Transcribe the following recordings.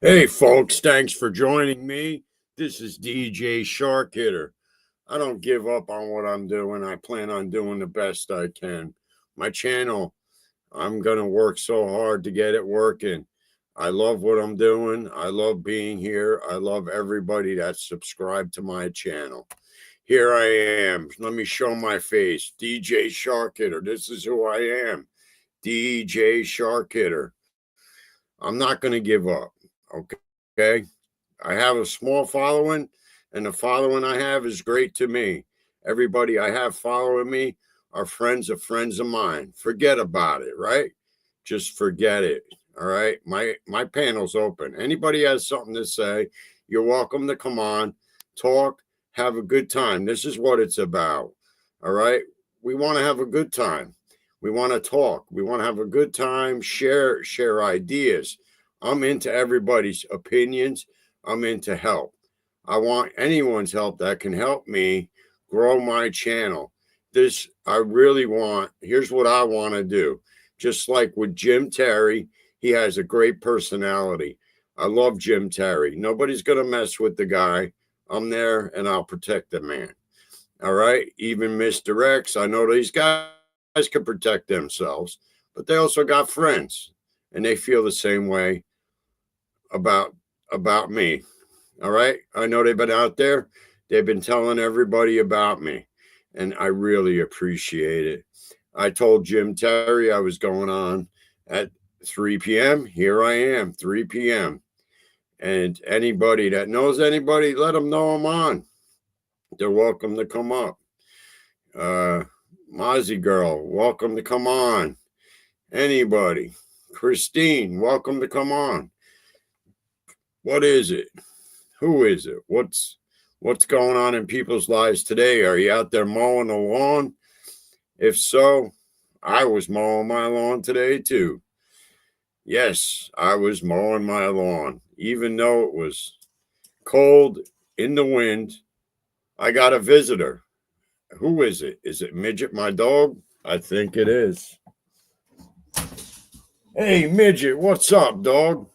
Hey, folks, thanks for joining me. This is DJ Shark Hitter. I don't give up on what I'm doing. I plan on doing the best I can. My channel, I'm going to work so hard to get it working. I love what I'm doing. I love being here. I love everybody that's subscribed to my channel. Here I am. Let me show my face. DJ Shark Hitter. This is who I am. DJ Shark Hitter. I'm not going to give up. Okay. I have a small following, and the following I have is great to me. Everybody I have following me are friends of mine. Forget about it, right? Just forget it. All right. My panel's open. Anybody has something to say, you're welcome to come on, talk, have a good time. This is what it's about. All right. We want to have a good time. We want to talk. We want to have a good time, share ideas. I'm into everybody's opinions. I'm into help. I want anyone's help that can help me grow my channel. This, I really want, here's what I want to do. Just like with Jim Terry, he has a great personality. I love Jim Terry. Nobody's going to mess with the guy. I'm there and I'll protect the man. All right. Even Mr. X, I know these guys can protect themselves, but they also got friends and they feel the same way about me. All right. I know they've been out there. They've been telling everybody about me, and I really appreciate it. I told Jim Terry I was going on at 3 p.m. Here I am, 3 p.m. And anybody that knows anybody, let them know I'm on. They're welcome to come up. Mozzie Girl, welcome to come on. Anybody. Christine, welcome to come on. What is it? Who is it? What's going on in people's lives today? Are you out there mowing the lawn? If so, I was mowing my lawn today too. Yes, I was mowing my lawn. Even though it was cold in the wind, I got a visitor. Who is it? Is it Midget, my dog? I think it is. Hey, Midget, what's up, dog?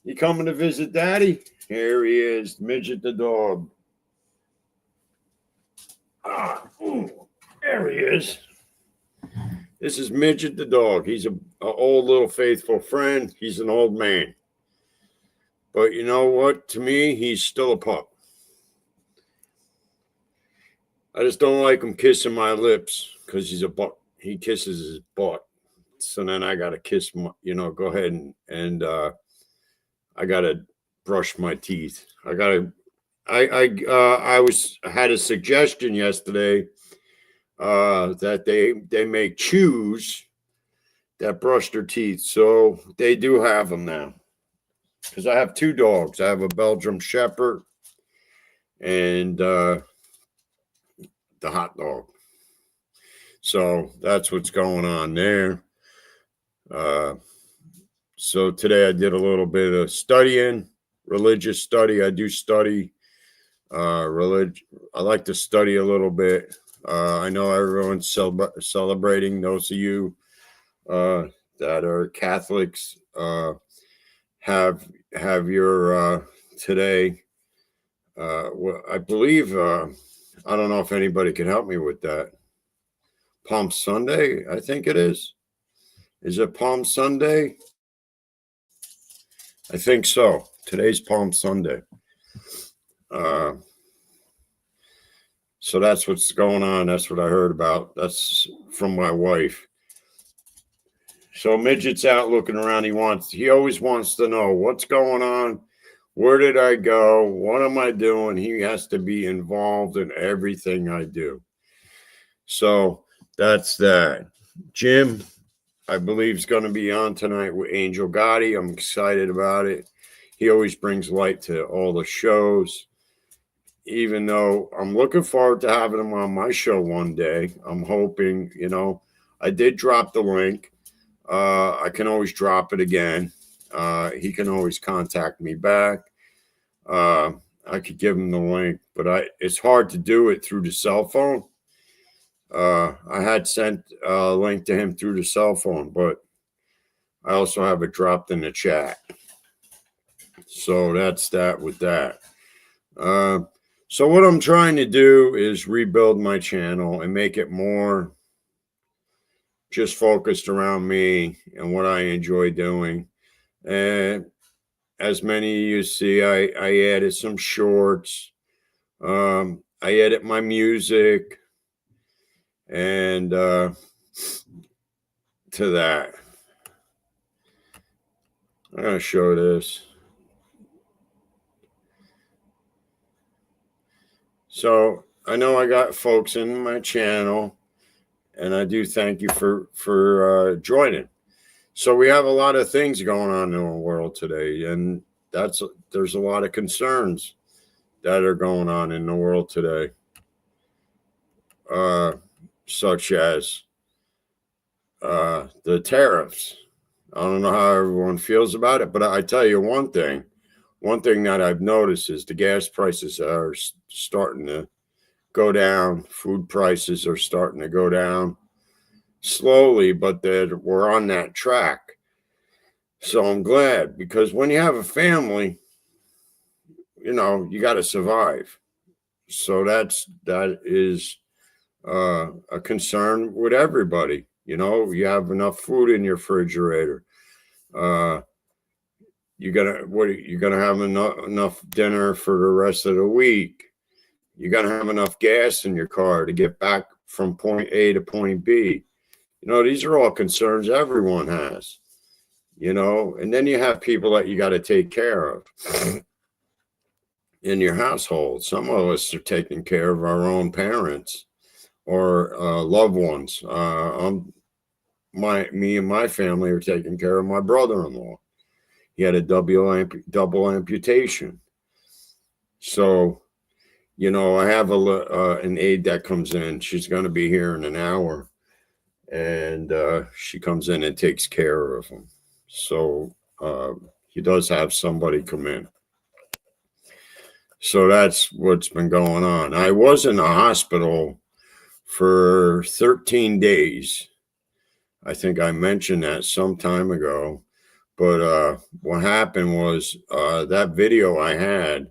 You coming to visit Daddy? Here he is, Midget the dog. There he is. This is Midget the dog. He's a old little faithful friend. He's an old man. But you know what? To me, he's still a pup. I just don't like him kissing my lips because he's a butt. He kisses his butt. So then I got to kiss, go ahead and I got to brush my teeth. I had a suggestion yesterday that they make chews that brush their teeth. So they do have them now. Because I have two dogs. I have a Belgian Shepherd and the hot dog. So that's what's going on there. So today I did a little bit of studying, religious study. I do study religion. I like to study a little bit. I know everyone's celebrating. Those of you that are Catholics have your today. Well, I believe I don't know if anybody can help me with that. Palm Sunday, I think it is. Is it Palm Sunday? I think so. Today's Palm Sunday. So that's what's going on. That's what I heard about. That's from my wife. So Midget's out looking around. He always wants to know what's going on. Where did I go? What am I doing? He has to be involved in everything I do. So that's that. Jim, I believe, is going to be on tonight with Angel Gotti. I'm excited about it. He always brings light to all the shows. Even though I'm looking forward to having him on my show one day. I'm hoping, I did drop the link. I can always drop it again. He can always contact me back. I could give him the link, but it's hard to do it through the cell phone. I had sent a link to him through the cell phone, but I also have it dropped in the chat. So that's that with that. So what I'm trying to do is rebuild my channel and make it more just focused around me and what I enjoy doing. And as many of you see, I added some shorts. I edit my music and to that. I'm going to show this. So I know I got folks in my channel, and I do thank you for joining. So we have a lot of things going on in the world today, and there's a lot of concerns that are going on in the world today, such as the tariffs. I don't know how everyone feels about it, but I tell you one thing. One thing that I've noticed is the gas prices are starting to go down. Food prices are starting to go down slowly, but we're on that track. So I'm glad, because when you have a family, you got to survive. So that is a concern with everybody. You have enough food in your refrigerator. You're gonna have enough dinner for the rest of the week. You're gonna have enough gas in your car to get back from point A to point B. These are all concerns everyone has. And then you have people that you got to take care of in your household. Some of us are taking care of our own parents or loved ones. Me and my family are taking care of my brother-in-law. He had a double amputation. So, I have an aide that comes in. She's going to be here in an hour, and she comes in and takes care of him. So he does have somebody come in. So that's what's been going on. I was in the hospital for 13 days. I think I mentioned that some time ago. But what happened was that video I had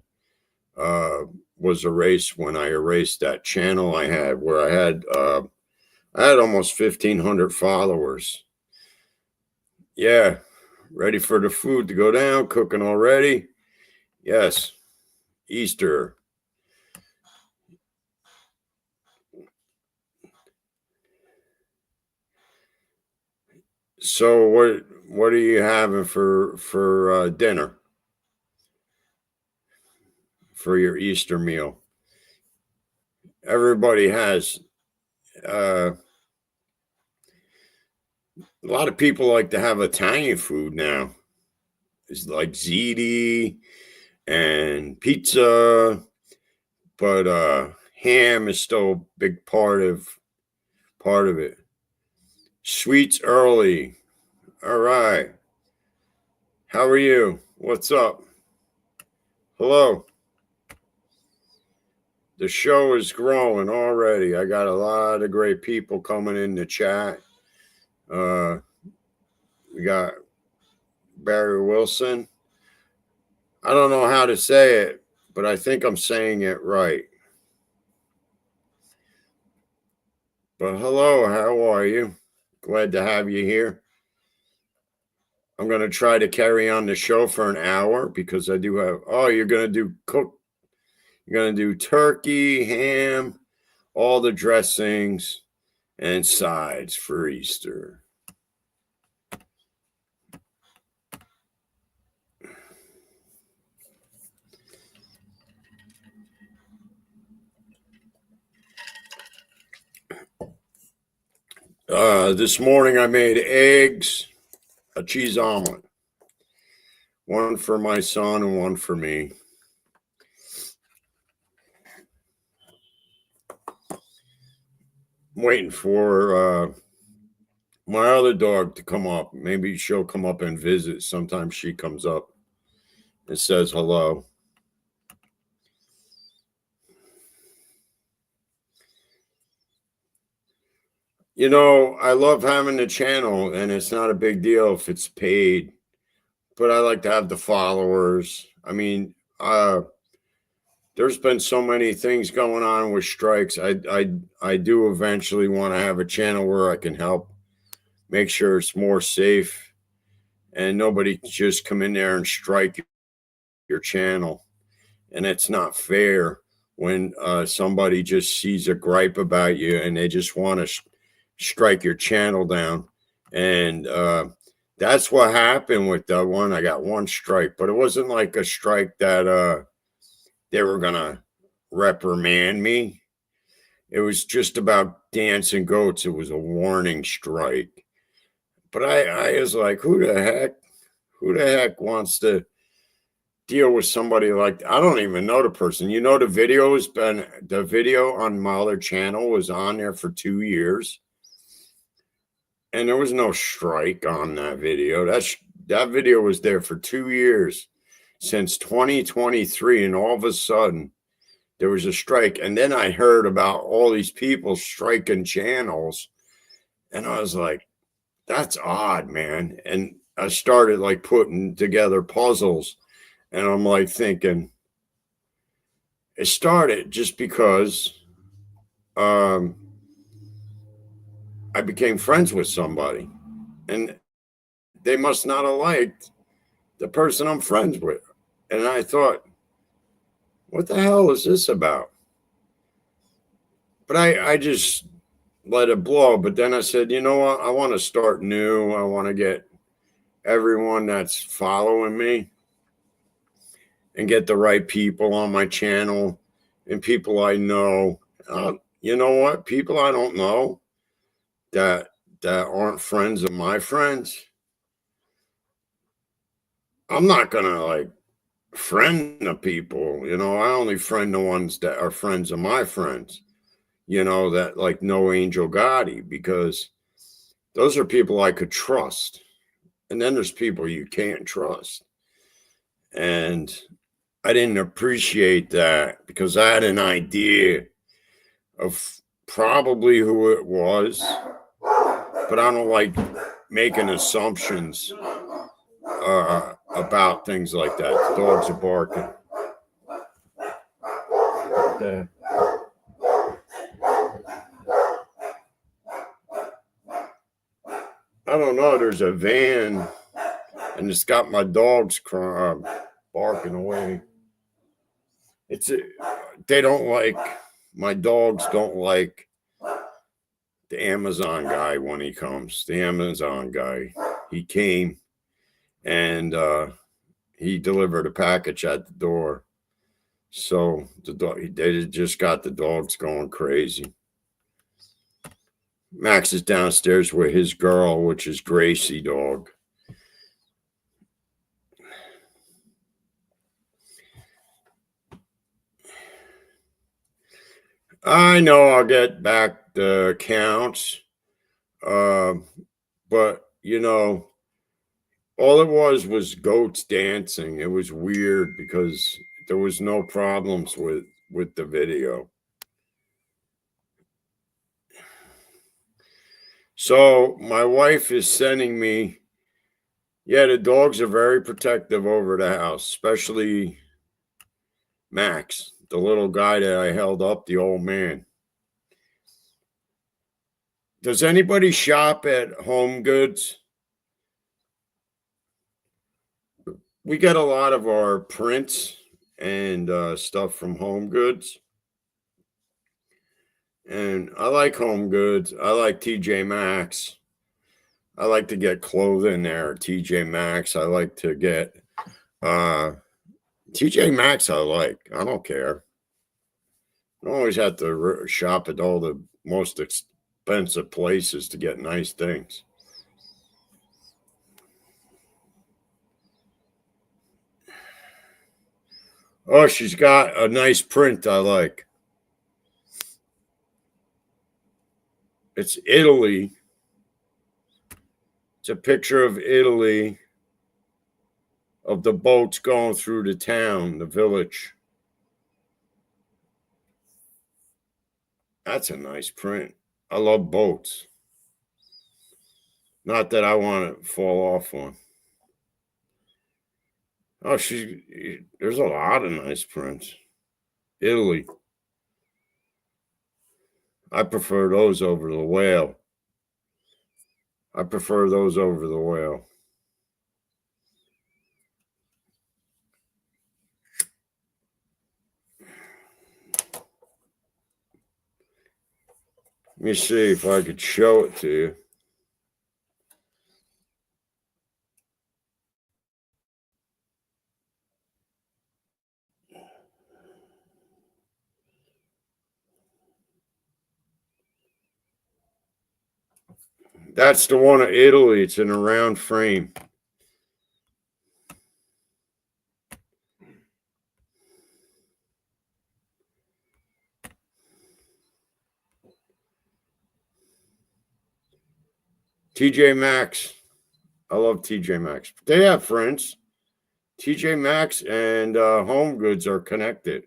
was erased when I erased that channel I had, where I had almost 1,500 followers. Yeah, ready for the food to go down, cooking already? Yes, Easter. So what are you having for dinner? For your Easter meal? Everybody has a lot of people like to have Italian food now. It's like ziti and pizza, but ham is still a big part of it. Sweets early. All right. How are you? What's up? Hello. The show is growing already. I got a lot of great people coming in the chat. We got Barry Wilson. I don't know how to say it, but I think I'm saying it right. But hello, how are you? Glad to have you here. I'm going to try to carry on the show for an hour because I do have, you're going to do you're going to do turkey, ham, all the dressings and sides for Easter. This morning I made eggs, a cheese omelet, one for my son and one for me. I'm waiting for my other dog to come up. Maybe she'll come up and visit. Sometimes she comes up and says hello. I love having the channel, and it's not a big deal if it's paid. but I like to have the followers. I mean, there's been so many things going on with strikes. I do eventually want to have a channel where I can help make sure it's more safe and nobody can just come in there and strike your channel. And it's not fair when somebody just sees a gripe about you and they just want to strike your channel down. And that's what happened with that one. I got one strike, but it wasn't like a strike that they were gonna reprimand me. It was just about dancing goats. It was a warning strike. But I was like, who the heck? Who the heck wants to deal with somebody like I don't even know the person. You know, the video on my other channel was on there for 2 years. And there was no strike on that video. That video was there for 2 years since 2023, and all of a sudden there was a strike. And then I heard about all these people striking channels, and I was like, that's odd, man. And I started like putting together puzzles, and I'm like thinking it started just because I became friends with somebody, and they must not have liked the person I'm friends with. And I thought, what the hell is this about? But I just let it blow. But then I said, you know what? I want to start new. I want to get everyone that's following me and get the right people on my channel and people I know. You know what? People I don't know that aren't friends of my friends, I'm not gonna like friend the people. You know, I only friend the ones that are friends of my friends. You know, that like No Angel Gotti, because those are people I could trust. And then there's people you can't trust. And I didn't appreciate that because I had an idea of probably who it was, but I don't like making assumptions about things like that. The dogs are barking. Okay. I don't know. There's a van, and it's got my dogs barking away. They don't like my dogs. Don't like the Amazon guy when he comes. The Amazon guy, he came and he delivered a package at the door. So they just got the dogs going crazy. Max is downstairs with his girl, which is Gracie dog. I know I'll get back the counts, but you know, all it was goats dancing. It was weird because there was no problems with the video. So my wife is sending me. Yeah, the dogs are very protective over the house, especially Max, the little guy that I held up, the old man. Does anybody shop at Home Goods? We get a lot of our prints and stuff from Home Goods. And I like Home Goods. I like TJ Maxx. I like to get clothing there at TJ Maxx. I like to get TJ Maxx. I don't care. I don't always have to shop at all the most expensive places to get nice things. Oh, she's got a nice print I like. It's Italy. It's a picture of Italy, of the boats going through the town, the village. That's a nice print. I love boats. Not that I want to fall off one. Oh, there's a lot of nice prints. Italy. I prefer those over the whale. I prefer those over the whale. Let me see if I could show it to you. That's the one of Italy. It's in a round frame. TJ Maxx. I love TJ Maxx. They have friends. TJ Maxx and Home Goods are connected.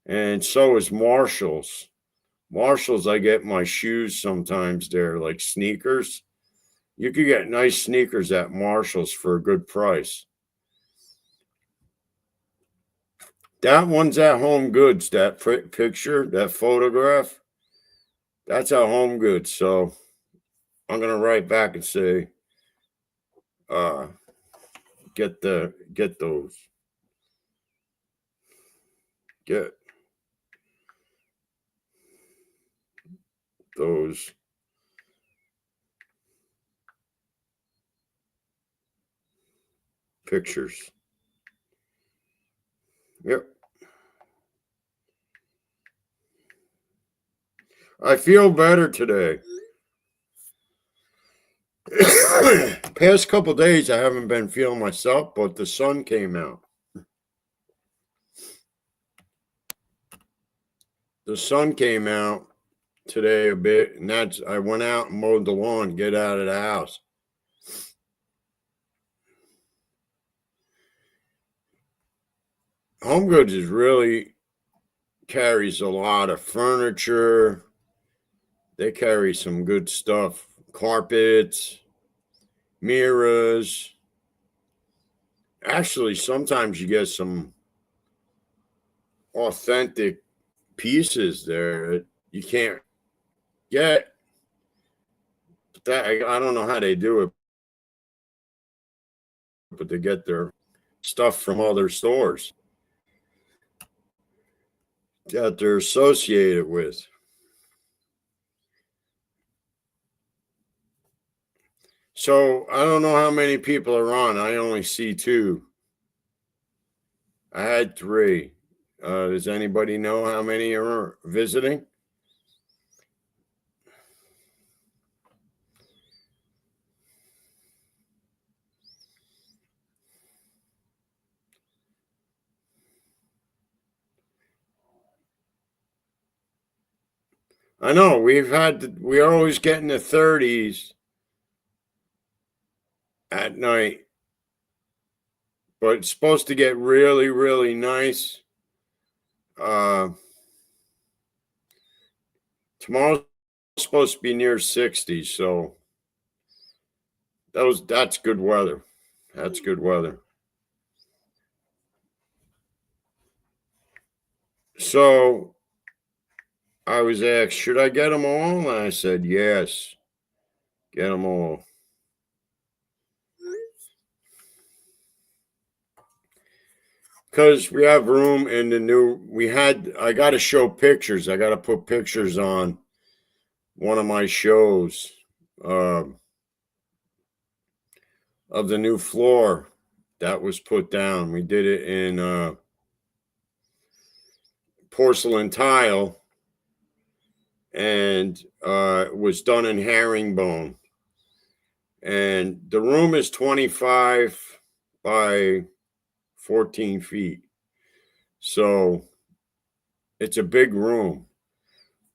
And so is Marshall's. Marshall's, I get my shoes sometimes. They're like sneakers. You could get nice sneakers at Marshall's for a good price. That one's at Home Goods. That picture, that photograph, that's at Home Goods. So I'm gonna write back and say, get those. Get those pictures. Yep. I feel better today. Past couple days, I haven't been feeling myself, but the sun came out. The sun came out today a bit, and I went out and mowed the lawn, get out of the house. Home Goods really carries a lot of furniture. They carry some good stuff. Carpets, mirrors. Actually, sometimes you get some authentic pieces there that you can't get. That I don't know how they do it, but they get their stuff from other stores that they're associated with. So I don't know how many people are on. I only see 2. I had 3. Does anybody know how many are visiting? I know we're always getting the 30s at night, but it's supposed to get really, really nice. Tomorrow's supposed to be near 60, so that's good weather. That's good weather. So I was asked, should I get them all? And I said, yes, get them all. Because we have room in the new, I got to show pictures. I got to put pictures on one of my shows of the new floor that was put down. We did it in porcelain tile, and it was done in herringbone. And the room is 25 by 14 feet. So it's a big room.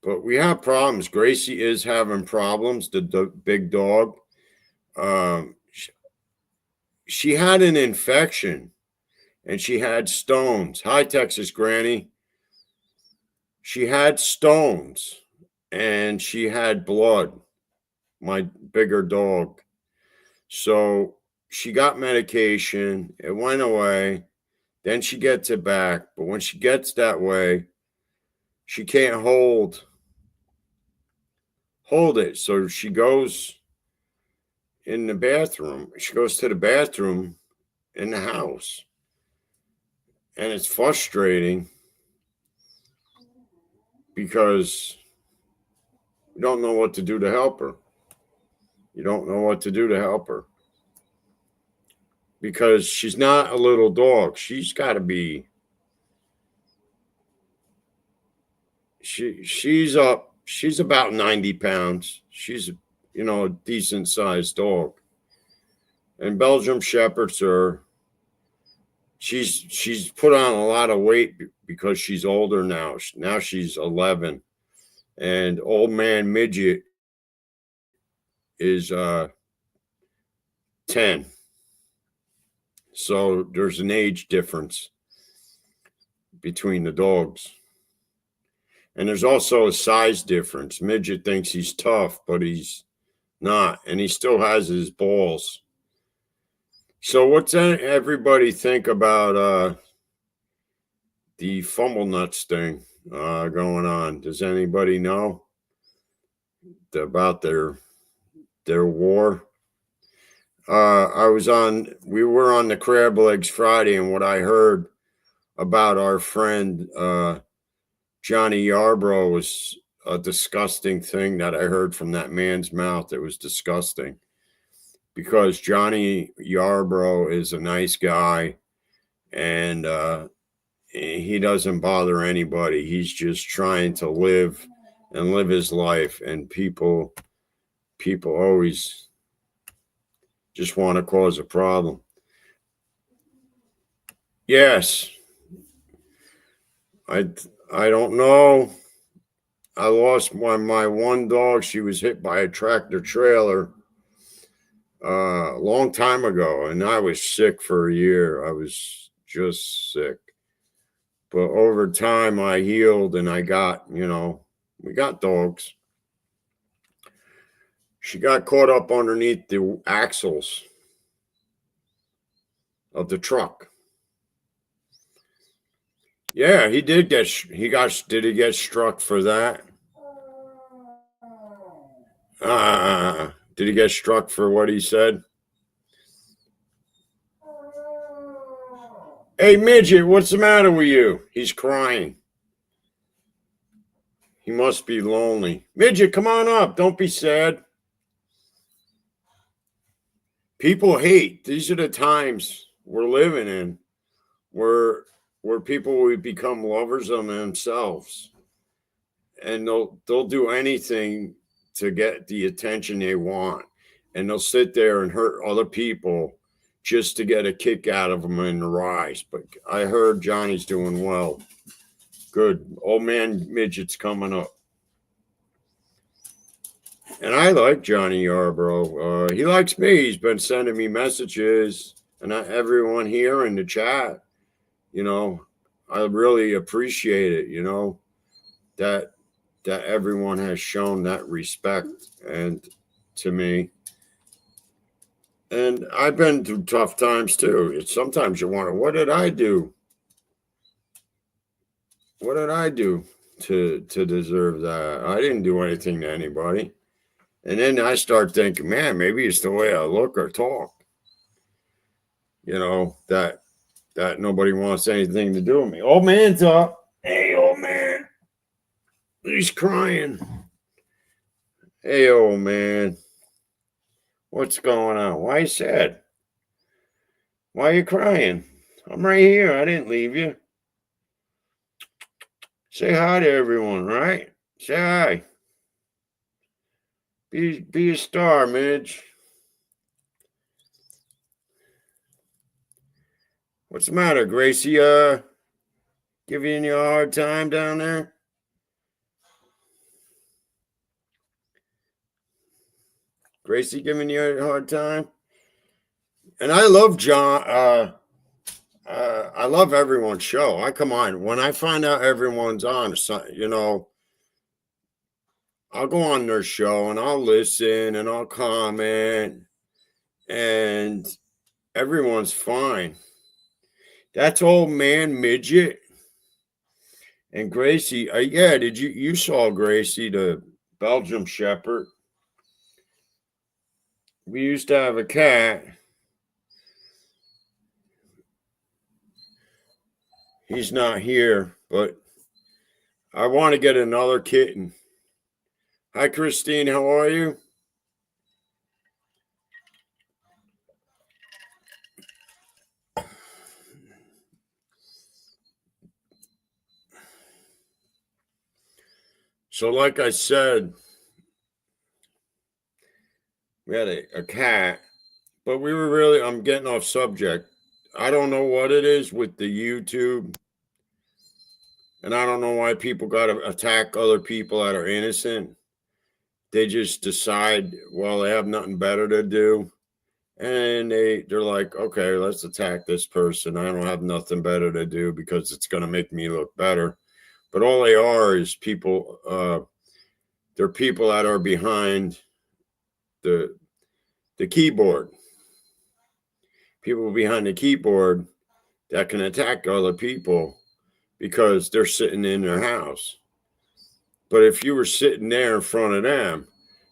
But we have problems. Gracie is having problems, the big dog. She had an infection and she had stones. Hi, Texas Granny. She had stones and she had blood, my bigger dog. So she got medication. It went away. Then she gets it back. But when she gets that way, she can't hold it. So she goes in the bathroom. She goes to the bathroom in the house. And it's frustrating because you don't know what to do to help her. You don't know what to do to help her. Because she's not a little dog. She's got to be. She's up. She's about 90 pounds. She's, a decent sized dog. And Belgian Shepherds are. She's put on a lot of weight because she's older now. Now she's 11, and old man Midget is 10. So there's an age difference between the dogs. And there's also a size difference. Midget thinks he's tough, but he's not. And he still has his balls. So what's everybody think about the fumble nuts thing going on? Does anybody know about their war? We were on the Crab Legs Friday, and what I heard about our friend Johnny Yarbrough was a disgusting thing that I heard from that man's mouth. It was disgusting because Johnny Yarbrough is a nice guy, and he doesn't bother anybody. He's just trying to live his life, and people always just want to cause a problem. Yes. I don't know. I lost my one dog. She was hit by a tractor trailer a long time ago, and I was sick for a year. I was just sick. But over time, I healed, and I got, we got dogs. She got caught up underneath the axles of the truck. Yeah, he did did he get struck for that? Did he get struck for what he said? Hey, Midget, what's the matter with you? He's crying. He must be lonely. Midget, come on up. Don't be sad. People hate. These are the times we're living in where people will become lovers of themselves. And they'll do anything to get the attention they want. And they'll sit there and hurt other people just to get a kick out of them in the rise. But I heard Johnny's doing well. Good. Old man Midget's coming up. And I like Johnny Yarbrough. He likes me. He's been sending me messages. And everyone here in the chat, I really appreciate it, that everyone has shown that respect and to me. And I've been through tough times too. Sometimes you wonder, what did I do? What did I do to deserve that? I didn't do anything to anybody. And then I start thinking, man, maybe it's the way I look or talk. That nobody wants anything to do with me. Old man's up. Hey, old man. He's crying. Hey, old man. What's going on? Why are you sad? Why are you crying? I'm right here. I didn't leave you. Say hi to everyone, right? Say hi. Be a star, Midge. What's the matter, Gracie? Giving you a hard time down there? Gracie giving you a hard time? And I love John. I love everyone's show. Come on. When I find out everyone's on, I'll go on their show and I'll listen and I'll comment. And Everyone's fine. That's old man midget and Gracie. Yeah, did you saw Gracie, the Belgium Shepherd? We used to have a cat. He's not here, but I want to get another kitten. Hi, Christine. How are you? So, like I said, we had a cat, but I'm getting off subject. I don't know what it is with the YouTube, and I don't know why people got to attack other people that are innocent. They just decide, well, they have nothing better to do. And they're like, okay, let's attack this person. I don't have nothing better to do because it's going to make me look better. But all they are is people. They're people that are behind the keyboard. People behind the keyboard that can attack other people because they're sitting in their house. But if you were sitting there in front of them,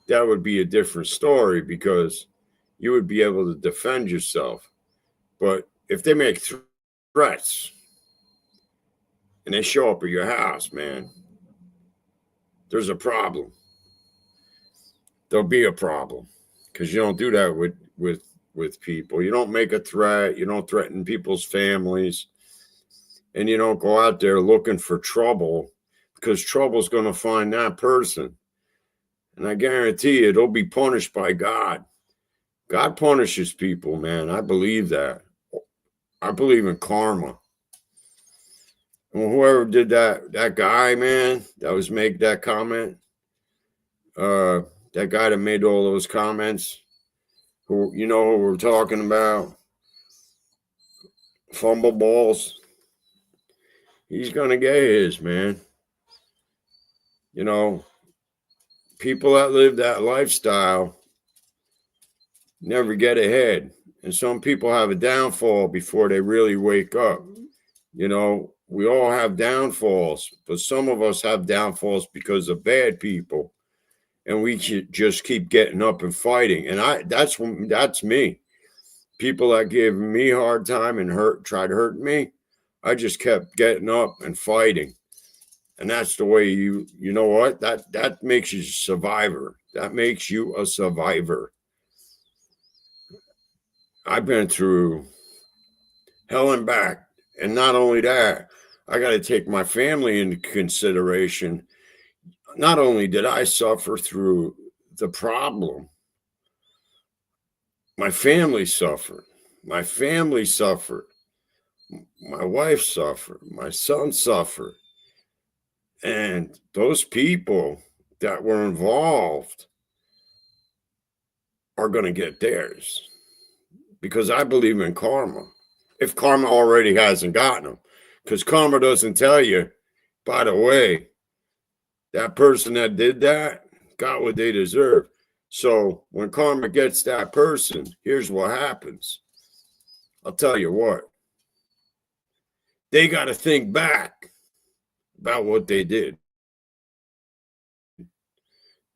that would be a different story because you would be able to defend yourself. But if they make threats and they show up at your house, man, there's a problem. There'll be a problem because you don't do that with people. You don't make a threat. You don't threaten people's families. And you don't go out there looking for trouble because trouble's going to find that person. And I guarantee you, it'll be punished by God. God punishes people, man. I believe that. I believe in karma. And whoever did that guy, man, that was make that comment, that guy that made all those comments, who we're talking about, fumble balls. He's gonna get his, man. People that live that lifestyle never get ahead. And some people have a downfall before they really wake up. We all have downfalls, but some of us have downfalls because of bad people. And we just keep getting up and fighting. And that's me. People that gave me a hard time and tried to hurt me, I just kept getting up and fighting. And that's the way you know what? That makes you a survivor. That makes you a survivor. I've been through hell and back. And not only that, I got to take my family into consideration. Not only did I suffer through the problem, my family suffered. My family suffered. My wife suffered. My son suffered. And those people that were involved are going to get theirs because I believe in karma. If karma already hasn't gotten them, because karma doesn't tell you, by the way, that person that did that got what they deserve. So when karma gets that person, here's what happens. I'll tell you what. They got to think back about what they did.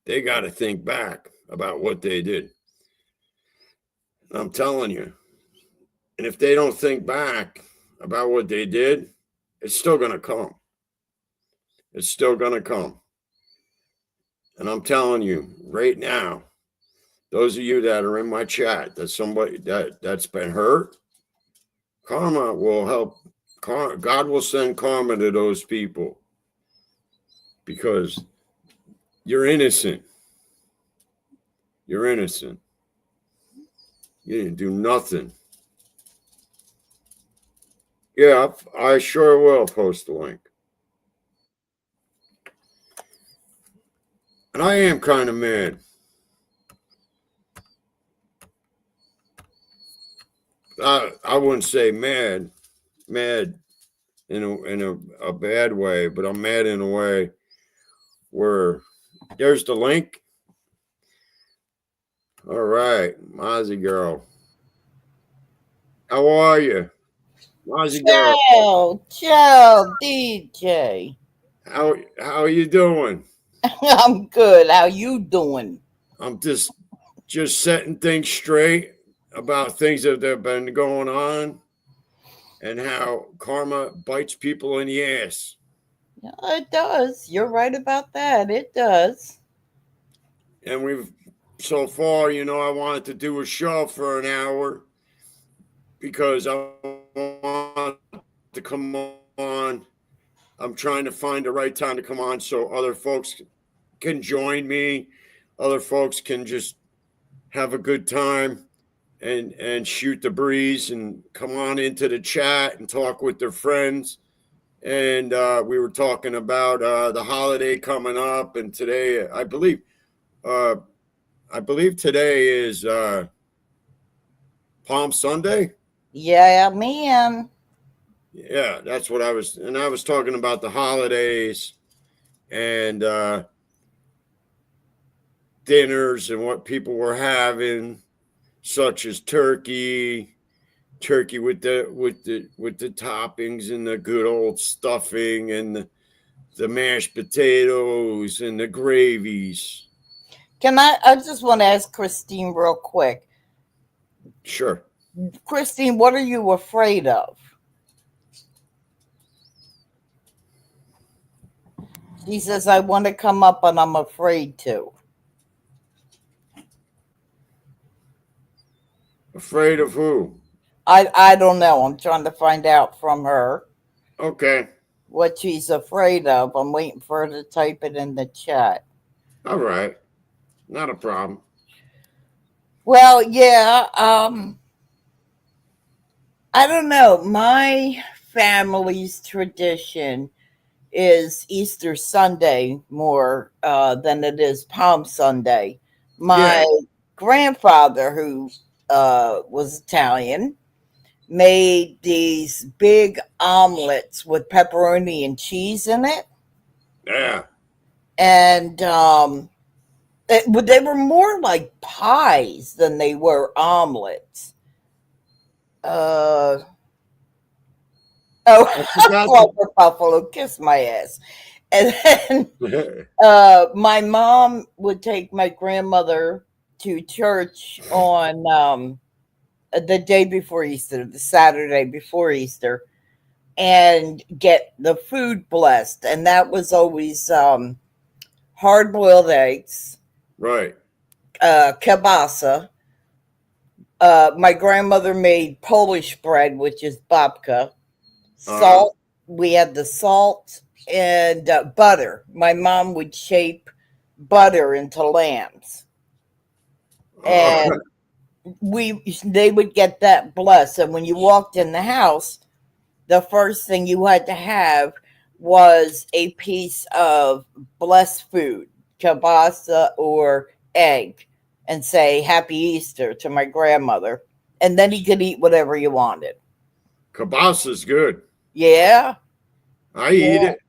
They got to think back about what they did. I'm telling you. And if they don't think back about what they did, it's still going to come. It's still going to come. And I'm telling you right now, those of you that are in my chat, that somebody that's been hurt, karma will help. God will send karma to those people because you're innocent. You're innocent. You didn't do nothing. Yeah, I sure will post the link. And I am kind of mad. I wouldn't say mad in a bad way, but I'm mad in a way where there's the link. All right, Mozzie girl. How are you? How's it going? Chill, DJ. How are you doing? I'm good. How you doing? I'm just setting things straight about things that have been going on and how karma bites people in the ass. Yeah, it does. You're right about that. It does. And we've so far, I wanted to do a show for an hour because I want to come on. I'm trying to find the right time to come on so other folks can join me. Other folks can just have a good time and shoot the breeze and come on into the chat and talk with their friends. And we were talking about the holiday coming up, and today uh, I believe today is Palm Sunday. Yeah, man. Yeah, that's what I was talking about the holidays and dinners and what people were having, such as turkey with the toppings and the good old stuffing and the mashed potatoes and the gravies. I just want to ask Christine real quick. Sure. Christine, what are you afraid of? She says, I want to come up, but I'm afraid to. Afraid of who? I don't know. I'm trying to find out from her Okay. what she's afraid of. I'm waiting for her to type it in the chat. All right. Not a problem. Well, yeah, I don't know. My family's tradition is Easter Sunday more than it is Palm Sunday. Yeah. My grandfather, who was Italian, made these big omelets with pepperoni and cheese in it. Yeah. And they were more like pies than they were omelets. Uh, I oh, forgot Clover Buffalo, kiss my ass. And then to my mom would take my grandmother to church on the day before Easter, the Saturday before Easter, and get the food blessed. And that was always hard boiled eggs, right. kielbasa. My grandmother made Polish bread, which is babka, Uh salt. We had the salt and butter. My mom would shape butter into lambs, uh and they would get that blessed. And when you walked in the house, the first thing you had to have was a piece of blessed food, kielbasa or egg, and say Happy Easter to my grandmother, and then you could eat whatever you wanted. Kielbasa's good. Yeah. I Yeah. eat it.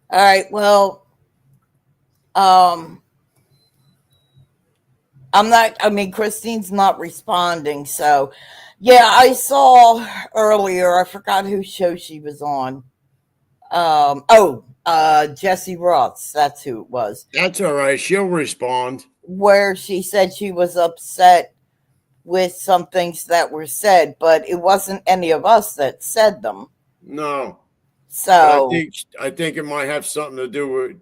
All right. Well, um, I mean, Christine's not responding. So, yeah, I saw earlier, I forgot whose show she was on. Jesse Roth's, that's who it was, That's all right. She'll respond. where she said she was upset with some things that were said, but it wasn't any of us that said them. No. But So, I think it might have something to do with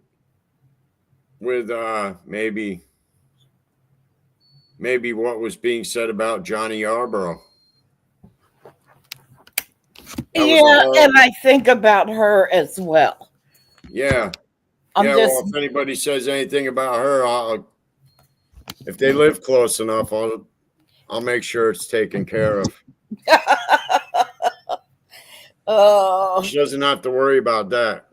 maybe what was being said about Johnny Yarborough. That was a yeah, and horrible. I think about her as well. Yeah. I'm Yeah, just, well, if anybody says anything about her, if they live close enough, I'll make sure it's taken care of. oh, She doesn't have to worry about that.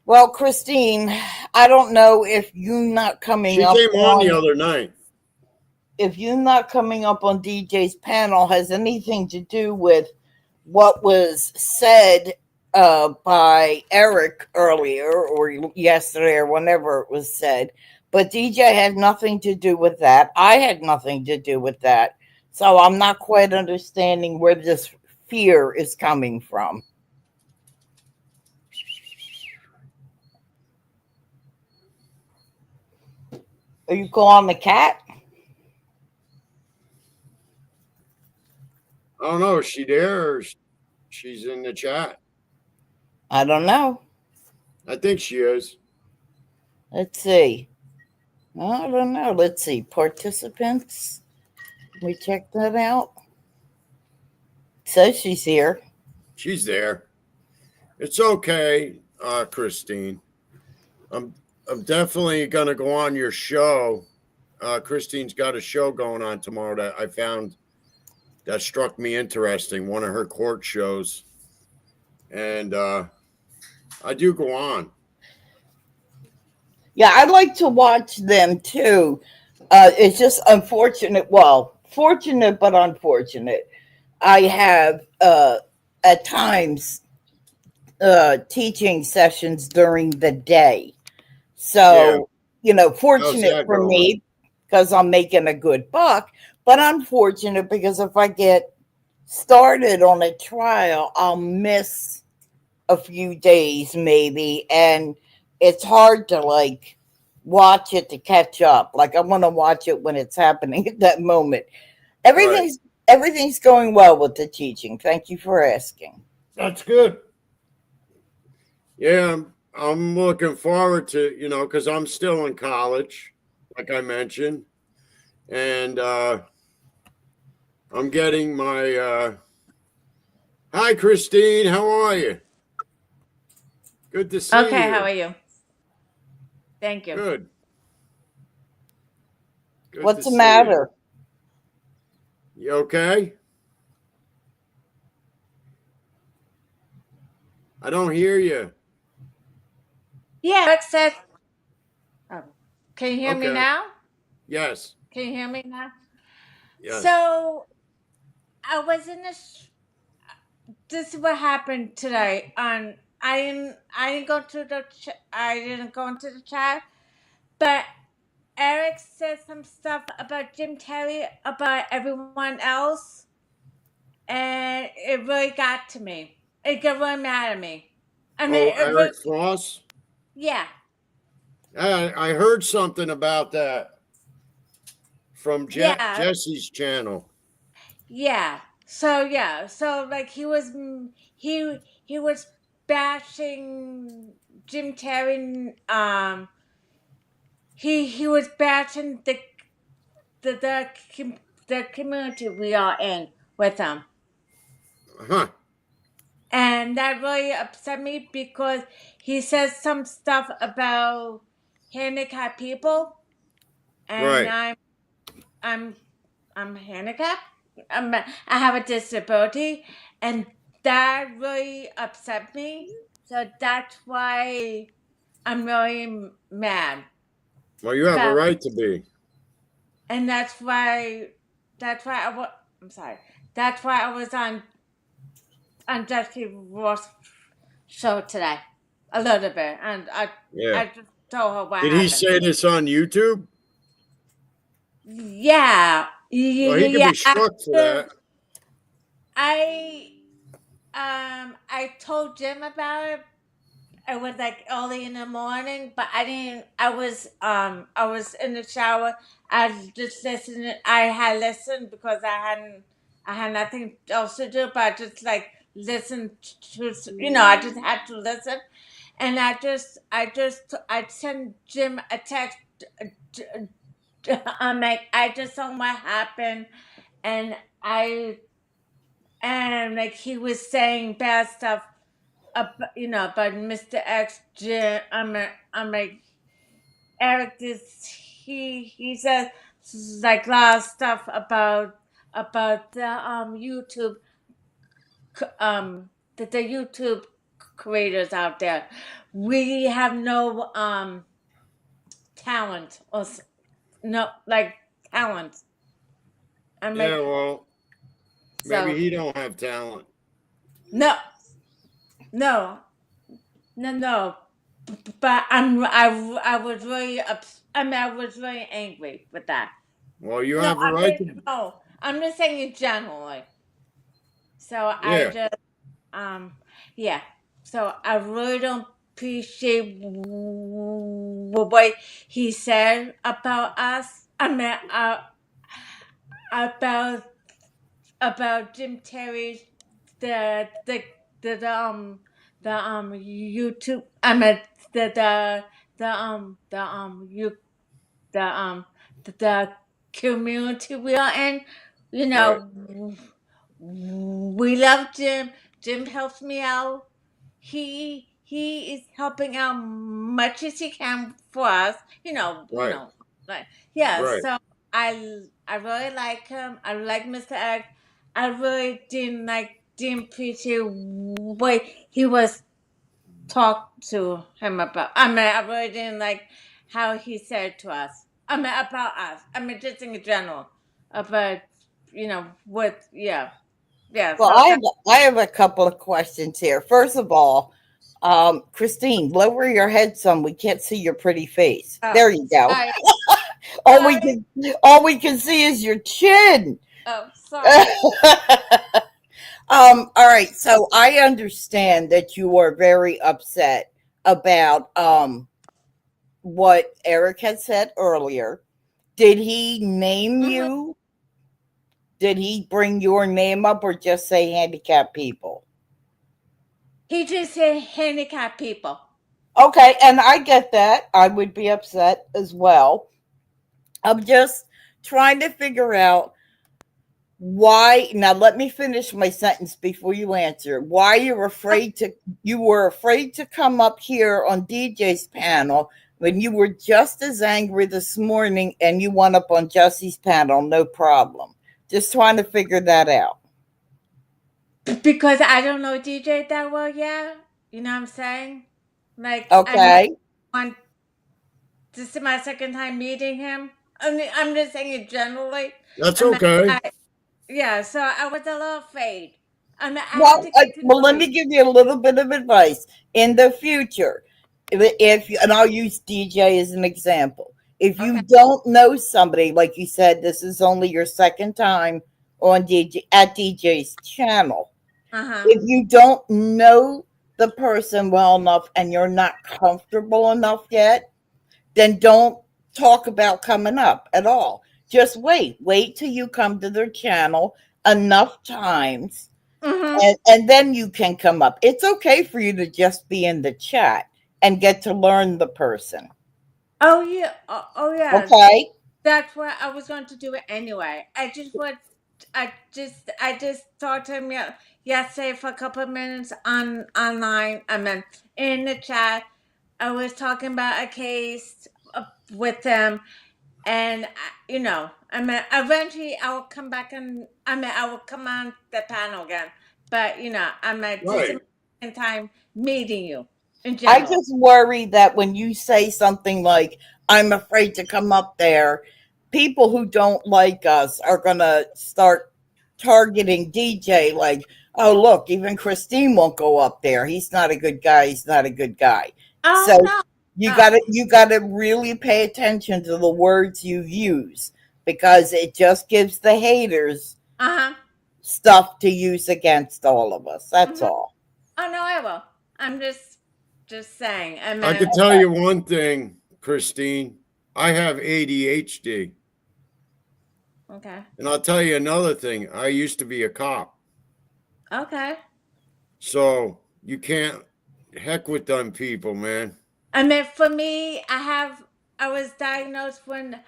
well, Christine, I don't know She came on the other night. if you not coming up on DJ's panel has anything to do with what was said by Eric earlier or yesterday or whenever it was said. But DJ had nothing to do with that. I had nothing to do with that. So I'm not quite understanding where this fear is coming from. Are you calling the cat? I don't know. Is she there or she's in the chat? I don't know. I think she is. Let's see. I don't know. Let's see. Participants. Can we check that out? It says she's here. She's there. It's okay, Christine. I'm definitely gonna go on your show. Christine's got a show going on tomorrow that I found that struck me interesting. One of her court shows, and I do go on. Yeah, I like to watch them too. It's just unfortunate. Well, fortunate but unfortunate. I have at times teaching sessions during the day. So, How's fortunate that for going? me because I'm making a good buck, but unfortunate because if I get started on a trial, I'll miss a few days maybe. And it's hard to like watch it to catch up. Like I want to watch it when it's happening at that moment. Right. Everything's going well with the teaching. Thank you for asking. That's good. Yeah, I'm looking forward to, because I'm still in college, like I mentioned, and I'm getting my. Hi, Christine. How are you? Good to see Okay, you. how are you? Thank you. Good. Good What's to the see matter? you. You okay? I don't hear you. Yeah, Eric said. Oh, can you hear me Okay. now? Yes. Can you hear me now? Yes. So I was in this. This is what happened today. I didn't go to the. I didn't go into the chat, but Eric said some stuff about Jim Terry about everyone else, and it really got to me. It got really mad at me. I mean, Oh, it really, Eric Frost? yeah. I heard something about that from Yeah, Jesse's channel. So like he was bashing Jim Terry. He was bashing the community we are in with him, Huh. and that really upset me because he says some stuff about handicapped people, and Right. I'm handicapped. I have a disability, and that really upset me. So that's why I'm really mad. Well, you have a But right to be. and I'm sorry. That's why I was on Jesse Ross show today, a little bit, and Yeah. I just told her what Did he happened. say this on YouTube? Yeah, Well, he could yeah. be struck for that. I told Jim about it. It was like early in the morning, but I didn't. I was in the shower. I was just listening. I had listened because I had nothing else to do, but I just like listened to. I just had to listen, and I sent Jim a text. I'm like, I just saw what happened, and like he was saying bad stuff about Mr. X. Jim. I'm like Eric. He says like a lot of stuff about the YouTube the YouTube creators out there. We have no talent no like talent. I'm Yeah, like well, maybe so he don't have talent. no no no. But I was really I was really angry with that. Well, you No, have a I right to. didn't. No, I'm just saying it generally. So I Yeah. just, yeah. So I really don't appreciate what he said about us. I mean, about Jim Terry's the the the YouTube. I mean you the community we are in. You Right. know, we love Jim. Jim helps me out. He is helping out much as he can for us. Right. Like yeah. Right. So I really like him. I like Mr. X. I really didn't appreciate what he was talked to him about. I mean, I really didn't like how he said to us. I mean, about us. I mean, just in general. About, what, yeah. Yeah, Well, so I have a couple of questions here. First of all, Christine, lower your head some. We can't see your pretty face. oh, There you go. sorry, All we sorry. can all we can see is your chin. Oh, sorry. All right, so I understand that you are very upset about what Eric had said earlier. Did he name Mhm. you? Did he bring your name up or just say handicapped people? He just said handicapped people. Okay, and I get that. I would be upset as well. I'm just trying to figure out why. Now let me finish my sentence before you answer. Why you were afraid to come up here on DJ's panel when you were just as angry this morning and you went up on Jesse's panel, no problem. Just trying to figure that out. Because I don't know DJ that well yet. You know what I'm saying? Like, I met Okay. one, this is my second time meeting him. I mean, I'm just saying it generally. That's I mean, okay. I, yeah, so I was a little afraid. I mean, I had Well, to get to well, know let you. me give you a little bit of advice. In the future, and I'll use DJ as an example. If Okay. you don't know somebody, like you said, this is only your second time on DJ's channel. Uh-huh. If you don't know the person well enough and you're not comfortable enough yet, then don't talk about coming up at all. Just wait till you come to their channel enough times, Mm-hmm. and then you can come up. It's okay for you to just be in the chat and get to learn the person. Oh yeah. Oh yeah. Okay. That's what I was going to do it anyway. I just talked to him yesterday for a couple of minutes online. I mean, in the chat. I was talking about a case with them, and I mean, eventually I will come back and I mean, I will come on the panel again. But I mean, this is Right. my second time meeting you in I general. just worry that when you say something like, I'm afraid to come up there, people who don't like us are going to start targeting DJ like, oh, look, even Christine won't go up there. He's not a good guy. He's not a good guy. Oh So no. you Uh, got to really pay attention to the words you use because it just gives the haters uh-huh. stuff to use against all of us. That's Hmm. all. Oh no, I will. I'm just saying. I I mean, could tell you one thing, Christine. I have ADHD. okay. And I'll tell you another thing. I used to be a cop. Okay. So you can't heck with them people, man. I mean, for me, I was diagnosed when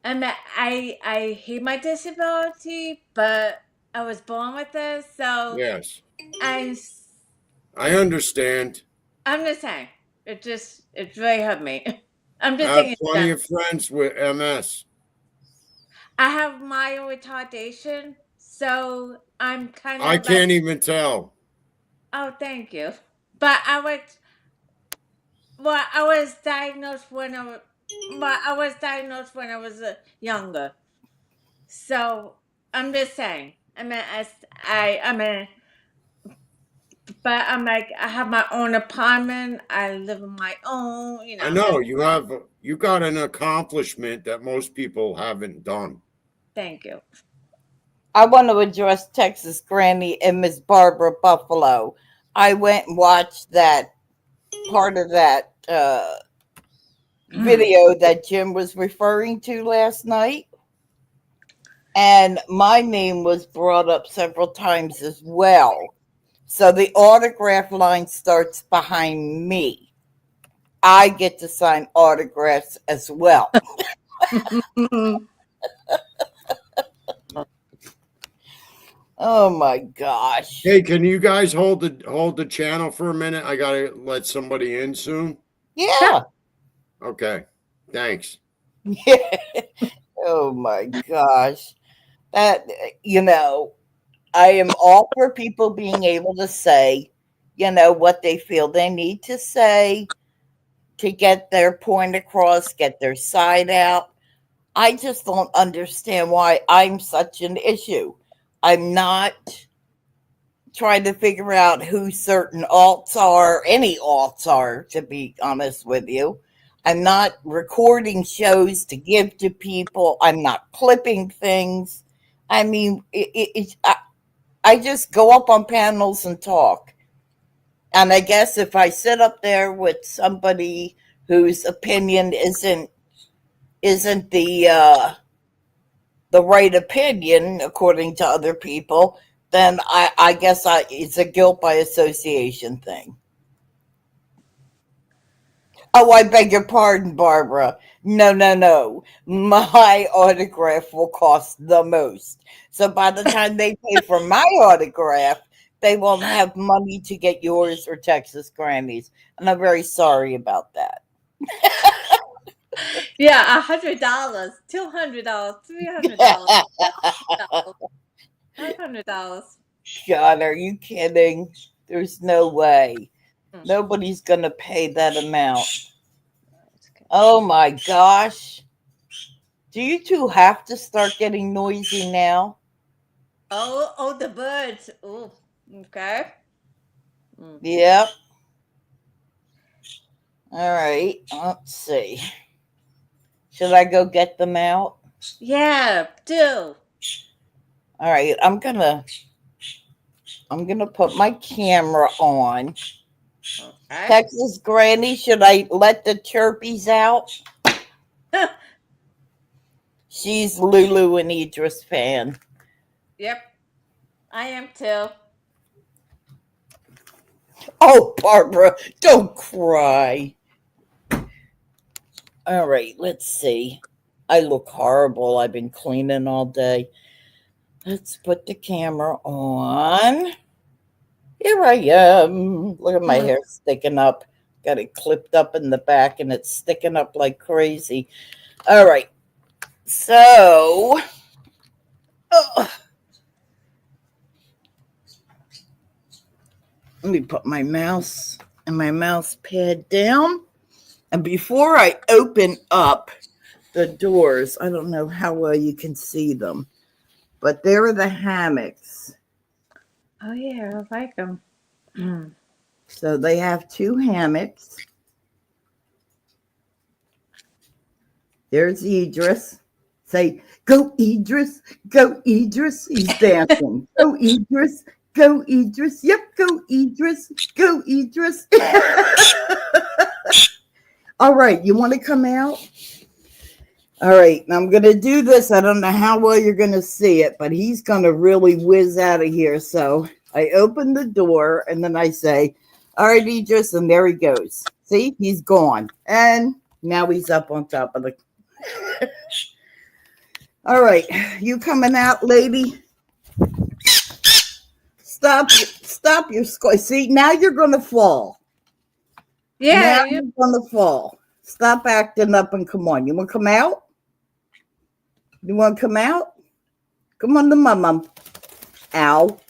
I mean, I hate my disability, but I was born with this, so Yes. I I understand. I'm just saying it really hurt me. I'm I just have saying it's plenty done. of friends with MS. I have mild retardation, so I'm kind I of like, can't even tell. oh, thank you. But I was diagnosed when I was diagnosed when I was younger. So I'm just saying. I mean, but I'm like, I have my own apartment. I live on my own. I know you got an accomplishment that most people haven't done. Thank you. I want to address Texas Granny and Miss Barbara Buffalo. I went and watched that part of that video that Jim was referring to last night. And my name was brought up several times as well. So the autograph line starts behind me. I get to sign autographs as well. Oh my gosh. Hey, can you guys hold the channel for a minute? I gotta let somebody in soon. Yeah. Okay. Thanks. Yeah. Oh my gosh. That, I am all for people being able to say, what they feel they need to say to get their point across, get their side out. I just don't understand why I'm such an issue. I'm not trying to figure out who certain alts are, any alts are, to be honest with you. I'm not recording shows to give to people. I'm not clipping things. I mean, I just go up on panels and talk. And I guess if I sit up there with somebody whose opinion isn't the right opinion according to other people, then I guess it's a guilt by association thing. Oh, I beg your pardon, Barbara. No. My autograph will cost the most. So by the time they pay for my autograph, they won't have money to get yours or Texas Grammys. And I'm very sorry about that. Yeah, $100, $200, $300, $500. God, are you kidding? There's no way. Nobody's going to pay that amount. Oh my gosh. Do you two have to start getting noisy now? Oh, the birds. Oh, okay. Yep. All right. Let's see. Should I go get them out? Yeah, do. All right. I'm gonna put my camera on. Okay. Texas Granny, should I let the chirpies out? She's Lulu and Idris fan. Yep. I am too. Oh, Barbara, don't cry. All right, let's see. I look horrible. I've been cleaning all day. Let's put the camera on. Here I am. Look at my hair sticking up. Got it clipped up in the back and it's sticking up like crazy. All right. So, let me put my mouse and my mouse pad down. And before I open up the doors, I don't know how well you can see them, but there are the hammocks. Oh, yeah, I like them. So they have 2 hammocks. There's Idris. Say, go Idris, go Idris. He's dancing. Go Idris, go Idris. Yep, go Idris, go Idris. All right, you want to come out? All right, I'm going to do this. I don't know how well you're going to see it, but he's going to really whiz out of here. So I open the door and then I say, all right, Idris, and there he goes. See, he's gone. And now he's up on top of the... All right, you coming out, lady? Stop your score. See, now you're going to fall. Yeah. Now you're going to fall. Stop acting up and come on. You want to come out? You want to come out? Come on to mama. Ow.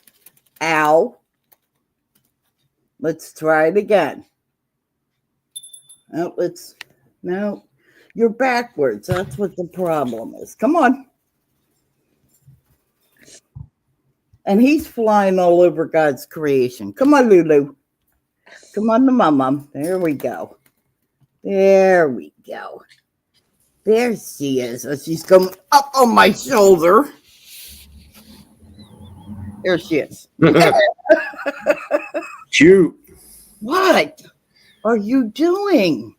Ow. Let's try it again. No, you're backwards. That's what the problem is. Come on. And he's flying all over God's creation. Come on, Lulu. Come on to mama. There we go. There we go. There she is. She's going up on my shoulder. Here she is. Cute. What are you doing?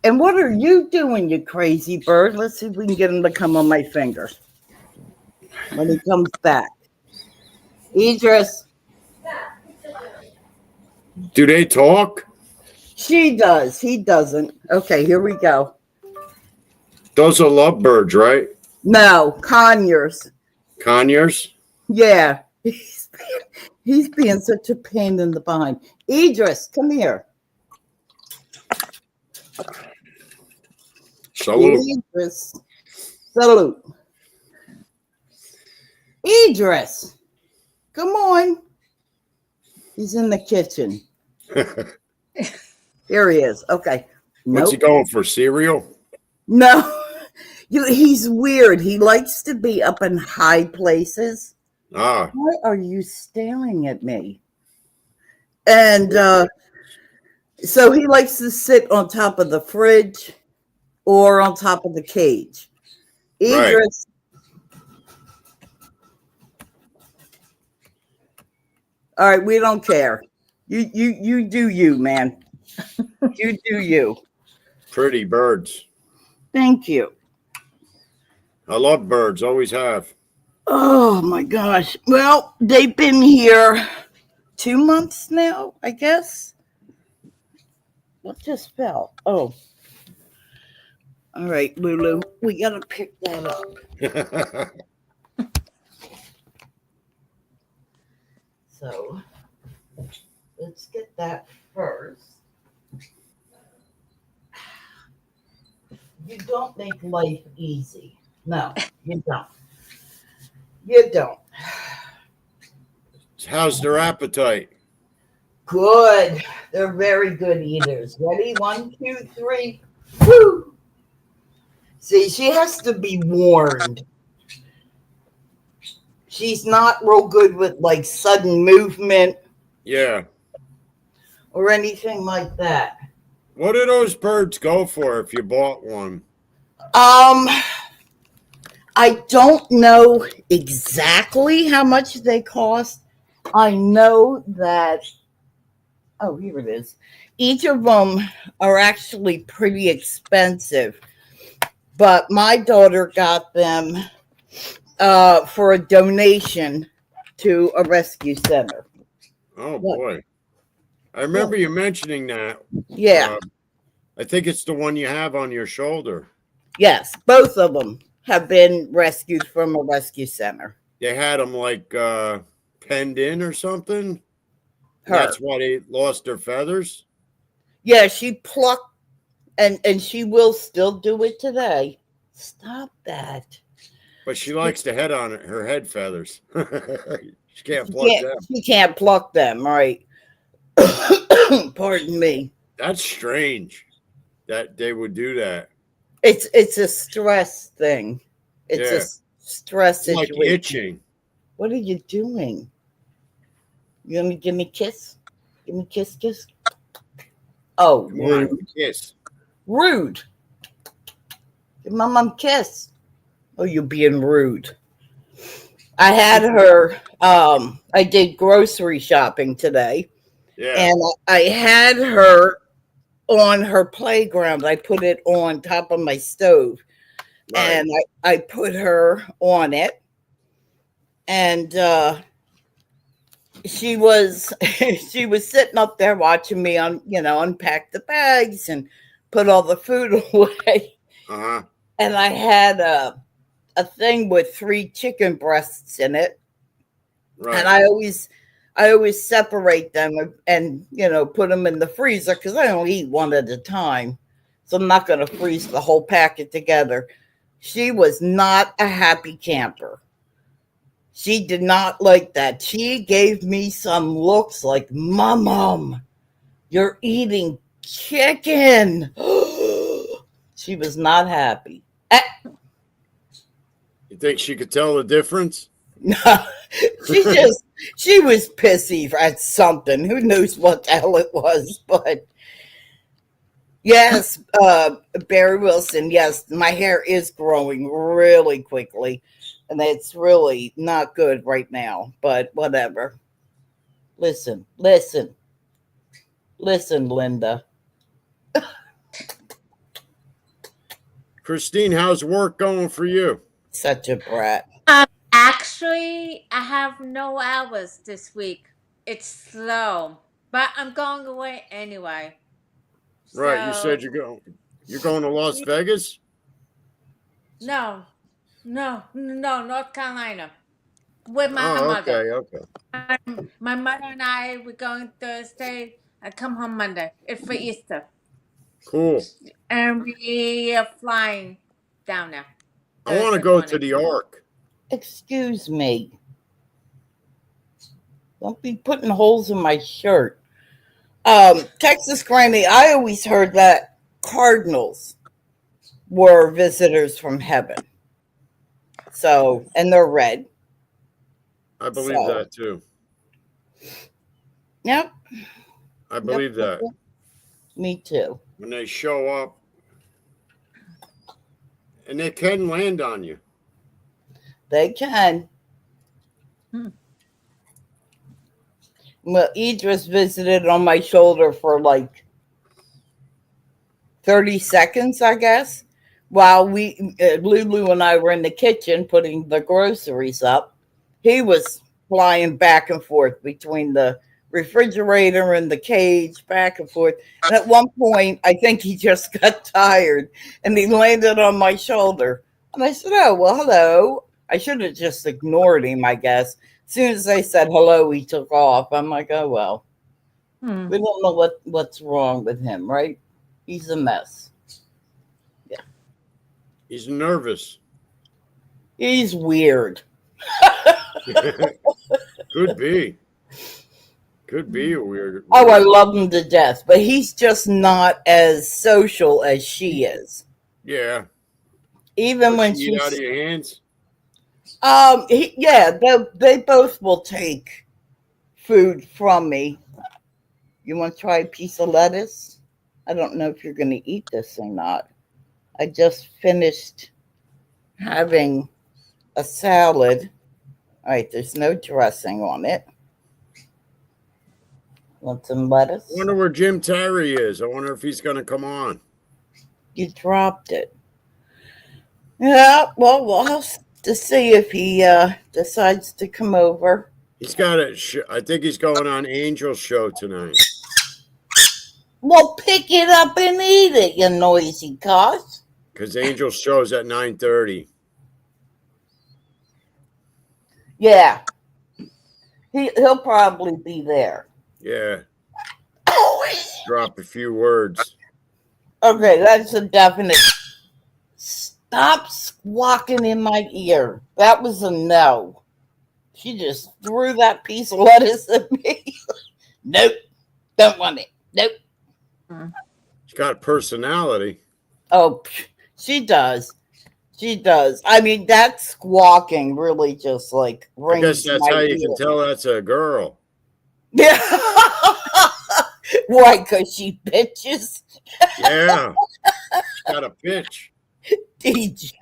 And what are you doing, you crazy bird? Let's see if we can get him to come on my finger when he comes back. Idris, Do they talk? she does. He doesn't. Okay, here we go. Those are lovebirds, right? No, Conyers. Conyers? Yeah. He's being such a pain in the behind. Idris, come here. Salute. Idris. Salute. Idris. Come on. He's in the kitchen. Here he is. Okay. What's he going for? Cereal? No. He's weird. He likes to be up in high places. Ah, Why are you staring at me? And so he likes to sit on top of the fridge or on top of the cage. Right. Idris. All right, we don't care. You do you, man. You do you. pretty birds. Thank you. I love birds, always have. Oh my gosh. Well, they've been here 2 months now, I guess. What just fell? Oh. All right, Lulu. We gotta pick that up. So let's get that first. You don't make life easy. No, you don't. You don't. How's their appetite? Good. They're very good eaters. Ready? 1, 2, 3. Woo! See, she has to be warned. She's not real good with like sudden movement Yeah. or anything like that. What do those birds go for if you bought one? I don't know exactly how much they cost. I know that, oh, here it is. Each of them are actually pretty expensive, but my daughter got them for a donation to a rescue center. Oh, What? boy. I remember you mentioning that. Yeah, I think it's the one you have on your shoulder. yes, both of them have been rescued from a rescue center. They had them like penned in or something. Her. That's why they lost their feathers. Yeah, she plucked, and she will still do it today. Stop that. But she likes to head on it, her head feathers. She can't pluck them. She can't pluck them, right? Pardon me. That's strange that they would do that. It's a stress thing. It's Yeah. a stress It's like situation. itching. What are you doing? You gonna give me a kiss? Give me a kiss, kiss. Oh, Come on, rude. kiss. Rude. Give my mom a kiss. Oh, you're being rude. I had her, I did grocery shopping today, Yeah. and I had her on her playground. I put it on top of my stove, Right. and I put her on it, and she was she was sitting up there watching me unpack the bags and put all the food away. Uh-huh. And I had a thing with 3 chicken breasts in it, Right. and I always separate them and put them in the freezer because I only eat one at a time, so I'm not going to freeze the whole packet together. She was not a happy camper. She did not like that. She gave me some looks like, "Mom, you're eating chicken." She was not happy. You think she could tell the difference? No, she was pissy at something. Who knows what the hell it was? But yes, Barry Wilson. Yes, my hair is growing really quickly. And it's really not good right now, but whatever. Listen, Linda. Christine, how's work going for you? Such a brat. Actually, I have no hours this week. It's slow, but I'm going away anyway. Right, you So said you're going to Las Vegas? no, North Carolina with my Oh, mother. okay. My mother and I we're going Thursday. I come home Monday. It's for Easter, Cool. and we are flying down there I want to Thursday go to morning. the Ark. Excuse me. Don't be putting holes in my shirt. Texas Granny, I always heard that cardinals were visitors from heaven. So, and they're red. I believe So, that too. yep. I believe that. Me too. When they show up, and they can land on you. They can. Hmm. Well, Idris visited on my shoulder for like 30 seconds, I guess, while Lulu and I were in the kitchen putting the groceries up. He was flying back and forth between the refrigerator and the cage, back and forth. And at one point, I think he just got tired and he landed on my shoulder. And I said, "Oh, well, hello." I should have just ignored him, I guess. As soon as I said hello, he took off. I'm like, oh, well, Hmm. we don't know what's wrong with him, right? He's a mess. He's nervous. He's weird. Could be. Could be a weird. Oh, I love him to death, but he's just not as social as she is. Yeah. Even when Push you she's out of your hands. they both will take food from me. You want to try a piece of lettuce? I don't know if you're going to eat this or not. I just finished having a salad. All right, there's no dressing on it. Want some lettuce? I wonder where Jim Terry is. I wonder if he's going to come on. You dropped it. Yeah, well, we'll have to see if he decides to come over. He's got a. I think he's going on Angel's show tonight. Well, pick it up and eat it, you noisy cuss. Because Angel's show's at 9:30. Yeah, he'll probably be there. Yeah. Drop a few words. Okay, that's a definite. Stop squawking in my ear. That was a no. She just threw that piece of lettuce at me. Nope, don't want it. Nope. She's got personality. Oh, she does. She does. I mean, that squawking really just like I rings guess that's my how you ear. can tell that's a girl. Yeah. Why? Because she bitches. Yeah. She's got a pitch. DJ.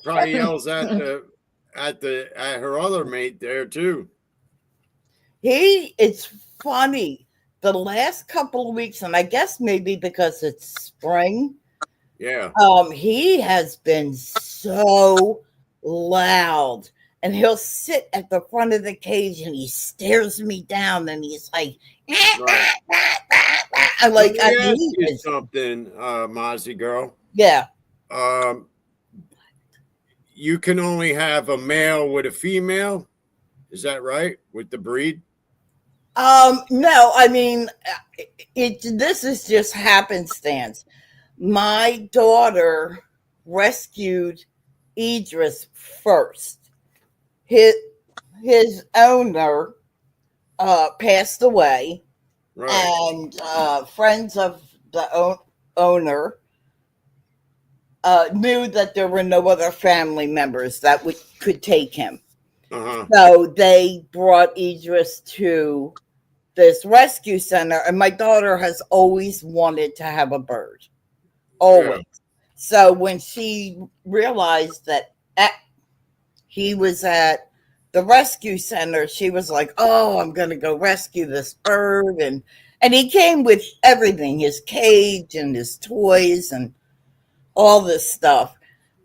Probably yells at her other mate there too. It's funny. The last couple of weeks, and I guess maybe because it's spring, Yeah. he has been so loud. And he'll sit at the front of the cage and he stares me down and he's like, Right. I'm like, Let I me ask mean, you something, Mozzie girl. yeah. You can only have a male with a female. Is that right? With the breed? No, I mean, this is just happenstance. My daughter rescued Idris first. His owner passed away, Right. and friends of the owner knew that there were no other family members that could take him. Uh-huh. So they brought Idris to this rescue center, and my daughter has always wanted to have a bird. Always. Yeah. So when she realized that he was at the rescue center, she was like, "Oh, I'm going to go rescue this bird." And he came with everything, his cage and his toys and all this stuff.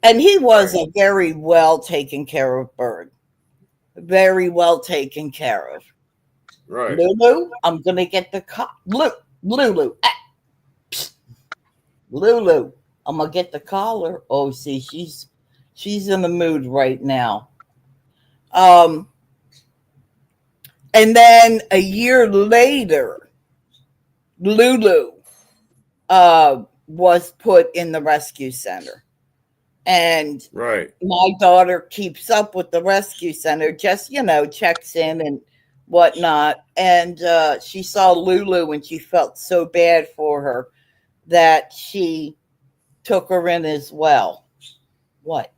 And he was a very well taken care of bird. Very well taken care of. Right. Lulu, I'm going to get the Lulu. Lulu, I'm going to get the collar. Oh, see, she's in the mood right now. And then a year later, Lulu was put in the rescue center. And Right. my daughter keeps up with the rescue center, just, checks in and whatnot. And she saw Lulu and she felt so bad for her that she took her in as well. What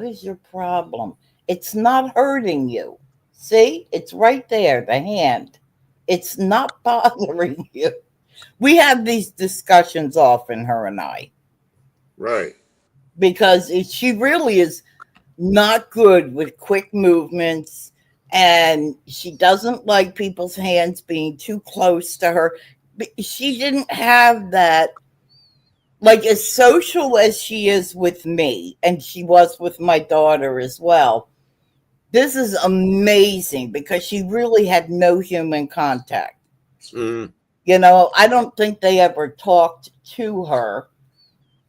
is your problem? It's not hurting you. See, it's right there, the hand. It's not bothering you. We have these discussions often, her and I, Right. because she really is not good with quick movements, and she doesn't like people's hands being too close to her. She didn't have that, like, as social as she is with me, and she was with my daughter as well. This is amazing because she really had no human contact. Mhm. I don't think they ever talked to her.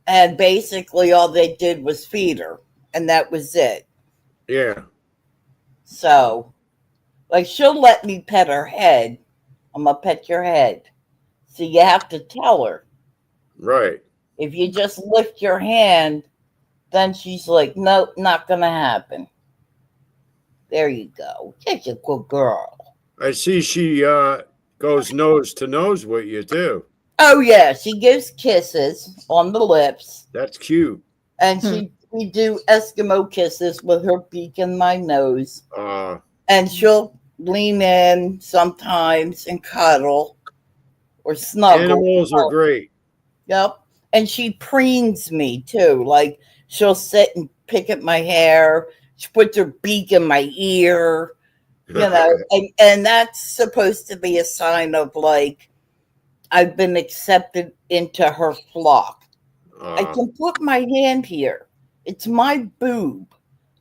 And basically all they did was feed her. And that was it. Yeah. So, like, she'll let me pet her head. I'm going to pet your head. So you have to tell her. Right. If you just lift your hand, then she's like, nope, not going to happen. There you go. Such a good girl. I see she goes nose to nose with you too. Oh, yeah. She gives kisses on the lips. That's cute. And we do Eskimo kisses with her beak in my nose. And she'll lean in sometimes and cuddle or snuggle. Animals are great. Yep. And she preens me too. Like, she'll sit and pick at my hair. She puts her beak in my ear, and that's supposed to be a sign of, like, I've been accepted into her flock. I can put my hand here. It's my boob.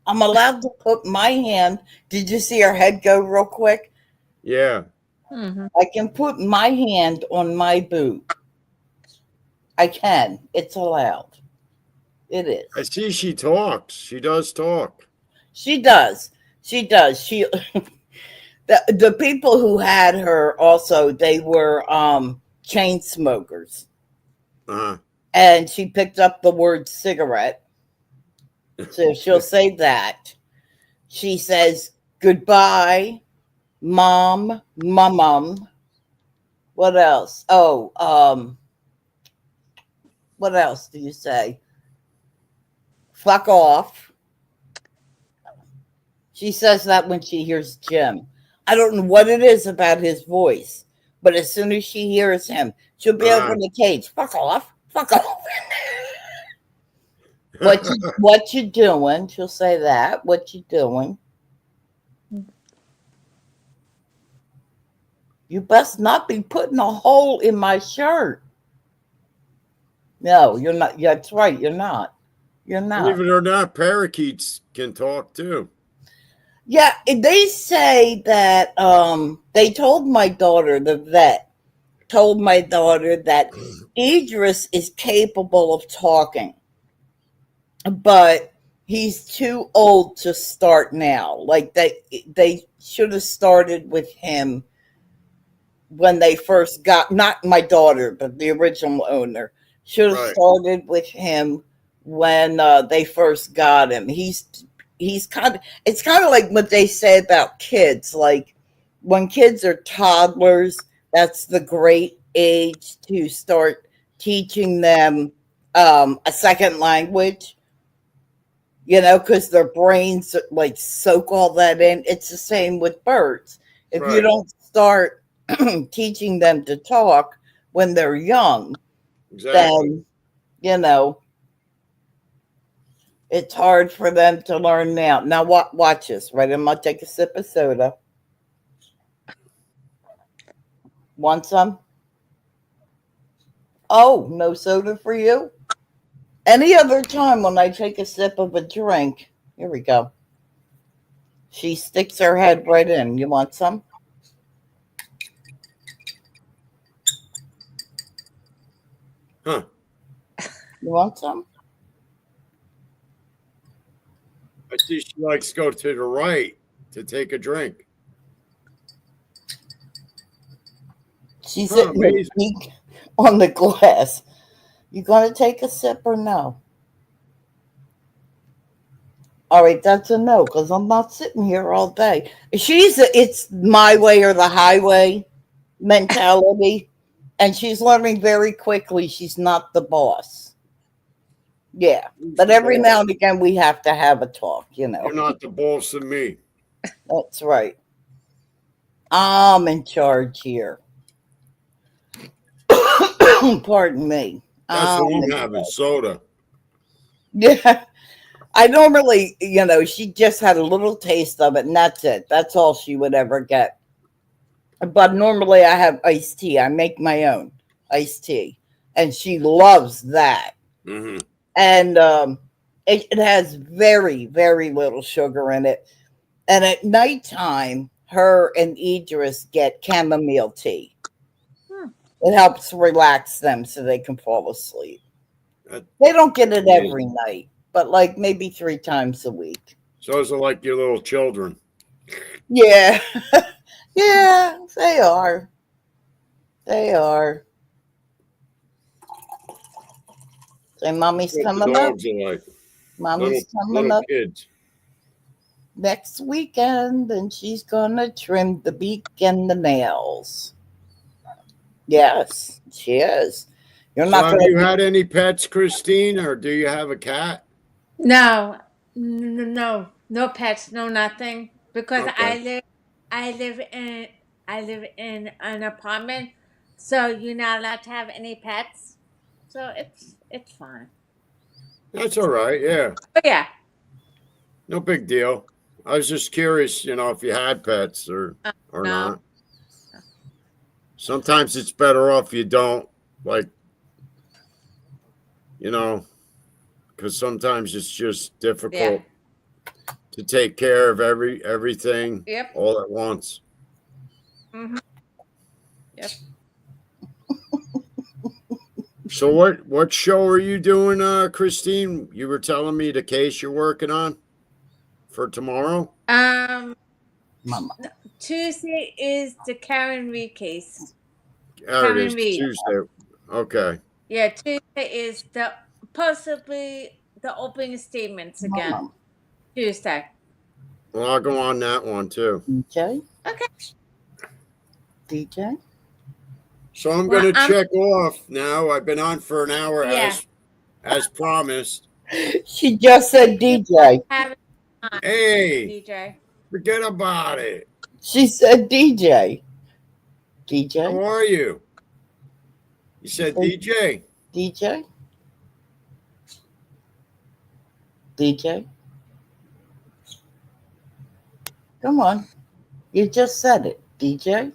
I'm allowed to put my hand. Did you see her head go real quick? Yeah. Mm-hmm. I can put my hand on my boob. I can. It's allowed. It is. I see she talks. She does talk. She does. She does. The people who had her also, they were chain smokers. And she picked up the word cigarette. So she'll say that. She says, goodbye, mom, mum. What else? Oh, what else do you say? Fuck off. She says that when she hears Jim. I don't know what it is about his voice, but as soon as she hears him, she'll be over in the cage. Fuck off. Fuck off. What you doing? She'll say that. What you doing? You best not be putting a hole in my shirt. No, you're not. That's right. You're not. You're not. Believe it or not, parakeets can talk too. Yeah, they say that they told my daughter, the vet told my daughter that Idris is capable of talking, but he's too old to start now. Like, they should have started with him when they first got, not my daughter, but the original owner should have started with him when they first got him. It's kind of like what they say about kids. Like, when kids are toddlers, that's the great age to start teaching them a second language, because their brains like soak all that in. It's the same with birds. If you don't start teaching them to talk when they're young, then It's hard for them to learn now. Now, watch this, right? I'm going to take a sip of soda. Want some? Oh, no soda for you? Any other time when I take a sip of a drink, here we go. She sticks her head right in. You want some? Huh. You want some? I see she likes to go to the right to take a drink. She's Huh, sitting her amazing. cheek on the glass. You gonna take a sip or no? All right, that's a no, because I'm not sitting here all day. It's my way or the highway mentality, and she's learning very quickly she's not the boss. Yeah, but every now and again we have to have a talk, you know. You're not the boss of me. That's right. I'm in charge here. Pardon me. That's what I'm in having, charge. soda. Yeah. I normally, she just had a little taste of it, and that's it. That's all she would ever get. But normally I have iced tea. I make my own iced tea, and she loves that. Mm-hmm. And it has very, very little sugar in it. And at nighttime, her and Idris get chamomile tea. It helps relax them so they can fall asleep. They don't get it every night, but like maybe 3 times a week. So those are like your little children. Yeah. Yeah, they are. They are. So mommy's What the coming up. dogs are like. Mommy's coming Little up kids. next weekend, and she's gonna trim the beak and the nails. Yes, she is. You're So not have gonna you had any pets, Christine, or do you have a cat? No, no pets, no nothing. Because Okay. I live in an apartment, so you're not allowed to have any pets. So it's fine. That's all right. Yeah. But yeah, No big deal. I was just curious, if you had pets or no. not. Sometimes it's better off you don't, like, because sometimes it's just difficult to take care of everything Yep. all at once. Mm-hmm. Yep. So what show are you doing, Christine? You were telling me the case you're working on for tomorrow? Mama. Tuesday is the Karen Reed case. There it Karen is, Reed. Tuesday. Okay. Yeah, Tuesday is possibly the opening statements again. Mama. Tuesday. Well, I'll go on that one too. DJ. Okay. DJ. So I'm going to check off now. I've been on for an hour as promised. She just said DJ. Hey, DJ. forget about it. She said DJ. DJ. How are you? You said DJ. DJ. DJ. Come on. You just said it. DJ.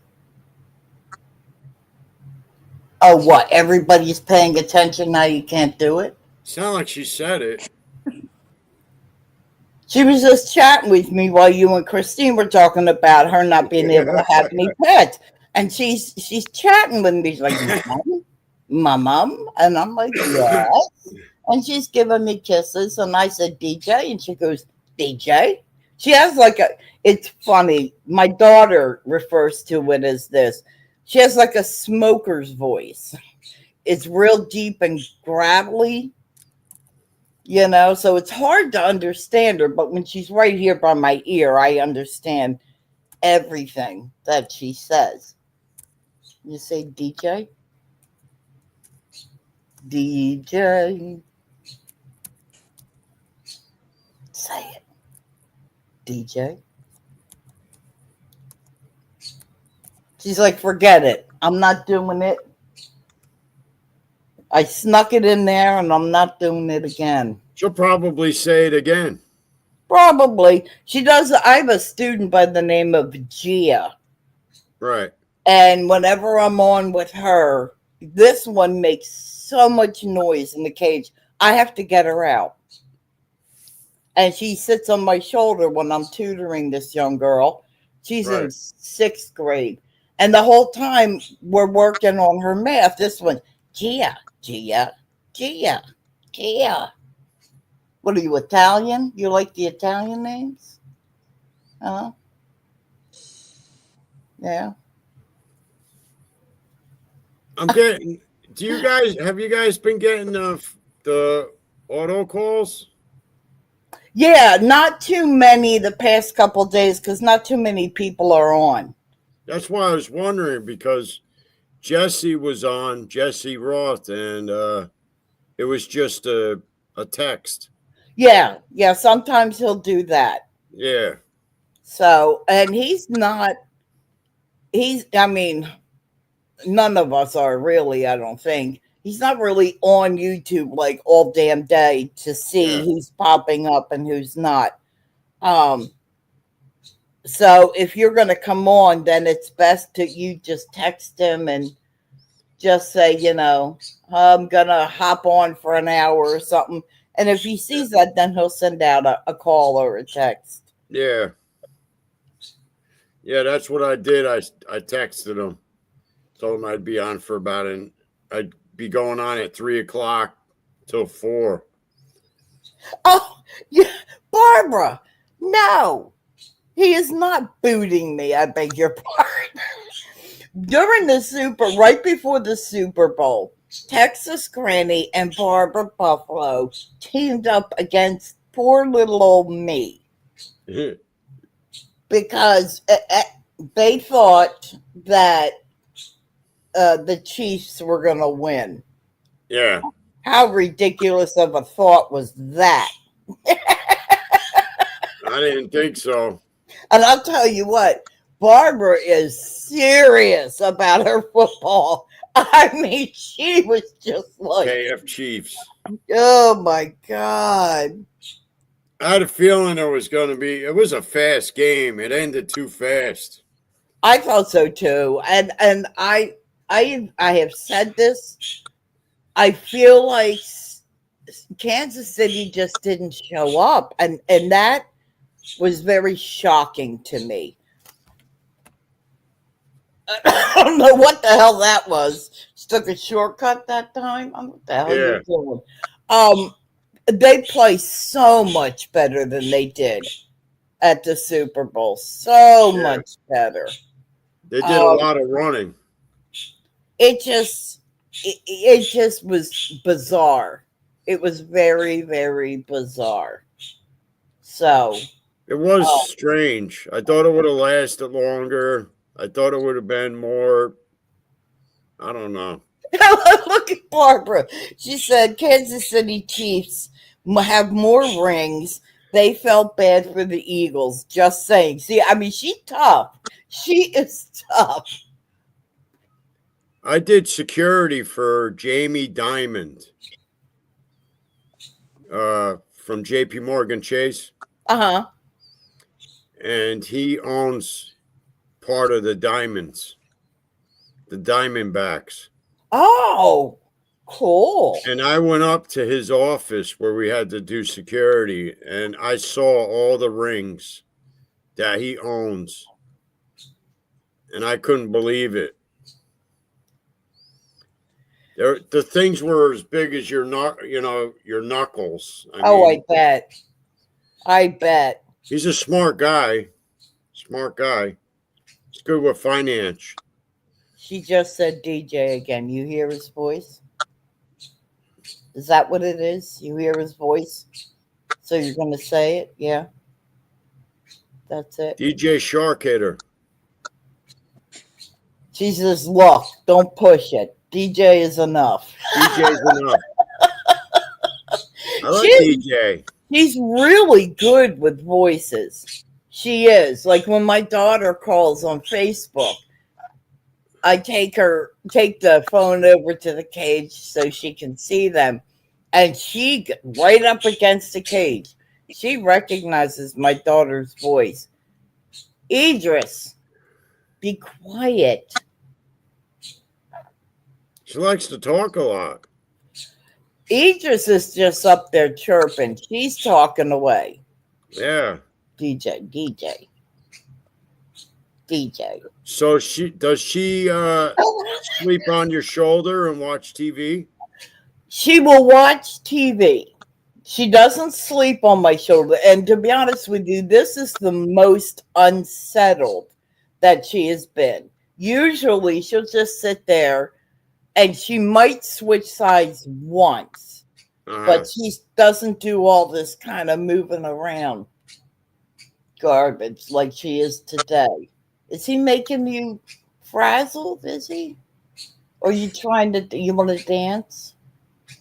Oh, what? Everybody's paying attention now. You can't do it? Sound like she said it. She was just chatting with me while you and Christine were talking about her not being able to have any pets. And she's chatting with me. She's like, Mom? And I'm like, yes. And she's giving me kisses. And I said, DJ. And she goes, DJ? She has it's funny. My daughter refers to it as this. She has like a smoker's voice. It's real deep and gravelly. So it's hard to understand her, but when she's right here by my ear, I understand everything that she says. You say DJ? DJ. Say it. DJ. She's like, forget it. I'm not doing it. I snuck it in there and I'm not doing it again. She'll probably say it again. Probably. She does. I have a student by the name of Gia. Right. And whenever I'm on with her, this one makes so much noise in the cage. I have to get her out. And she sits on my shoulder when I'm tutoring this young girl. She's in Right. 6th grade. And the whole time we're working on her math. This one, Gia, Gia, Gia, Gia. What are you, Italian? You like the Italian names? Huh? Yeah. I'm getting. Have you guys been getting the auto calls? Yeah, not too many the past couple days because not too many people are on. That's why I was wondering, because Jesse was on, Jesse Roth, and it was just a text. Yeah, sometimes he'll do that. Yeah. So, and I mean, none of us are really, I don't think. He's not really on YouTube like all damn day to see Yeah. who's popping up and who's not. So if you're going to come on, then it's best to you just text him and just say, I'm going to hop on for an hour or something. And if he sees that, then he'll send out a call or a text. Yeah. Yeah, that's what I did. I texted him, told him I'd be on for I'd be going on at 3:00 till 4. Oh, yeah, Barbara, no, he is not booting me. I beg your pardon. During right before the Super Bowl, Texas Granny and Barbara Buffalo teamed up against poor little old me because they thought that the Chiefs were going to win. Yeah. How ridiculous of a thought was that? I didn't think so. And I'll tell you what, Barbara is serious about her football. I mean, she was just like, KF Chiefs. oh my God. I had a feeling it was a fast game. It ended too fast. I thought so too. And I have said this. I feel like Kansas City just didn't show up. And that was very shocking to me. I don't know what the hell that was. Just took a shortcut that time. I don't know what the hell you're doing. They play so much better than they did at the Super Bowl. So much better. They did a lot of running. It just was bizarre. It was very, very bizarre. So it was strange. I thought it would have lasted longer. I thought it would have been more. I don't know. Look at Barbara. She said Kansas City Chiefs have more rings. They felt bad for the Eagles. Just saying. See, I mean, she's tough. She is tough. I did security for Jamie Dimon from JP Morgan Chase. Uh-huh. And he owns part of the Diamonds, the Diamondbacks. Oh, cool. And I went up to his office where we had to do security, and I saw all the rings that he owns. And I couldn't believe it. The things were as big as your knuckles. I bet. I bet. He's a smart guy. He's good with finance. She just said DJ again. You hear his voice? Is that what it is? You hear his voice? So you're going to say it? Yeah. That's it. DJ Shark Hitter. She says, look, don't push it. DJ is enough. DJ's enough. I like DJ. She's really good with voices. She is. Like when my daughter calls on Facebook, I take the phone over to the cage so she can see them. and she right up against the cage. She recognizes my daughter's voice. Idris, be quiet. She likes to talk a lot. Idris is just up there chirping. She's talking away. Yeah. DJ. So does she sleep on your shoulder and watch TV? She will watch TV. She doesn't sleep on my shoulder. And to be honest with you, this is the most unsettled that she has been. Usually she'll just sit there and she might switch sides once, but she doesn't do all this kind of moving around garbage like she is today. Is he making you frazzled? Is he? Or you want to dance?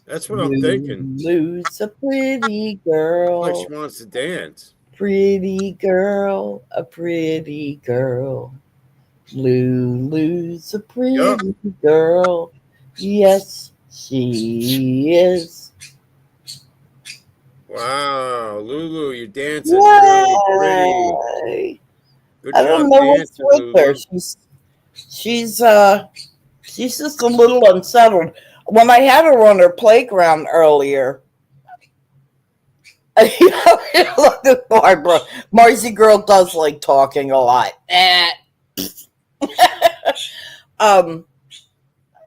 That's what I'm thinking. Lose a pretty girl. Like she wants to dance. Pretty girl, a pretty girl. Lulu's a pretty girl. Yes, she is. Wow, Lulu, you're dancing really pretty. Yay. Good I don't job know what's dancing, with her. Lulu. She's just a little unsettled. When I had her on her playground earlier, look at Barbara. Marcy girl does like talking a lot.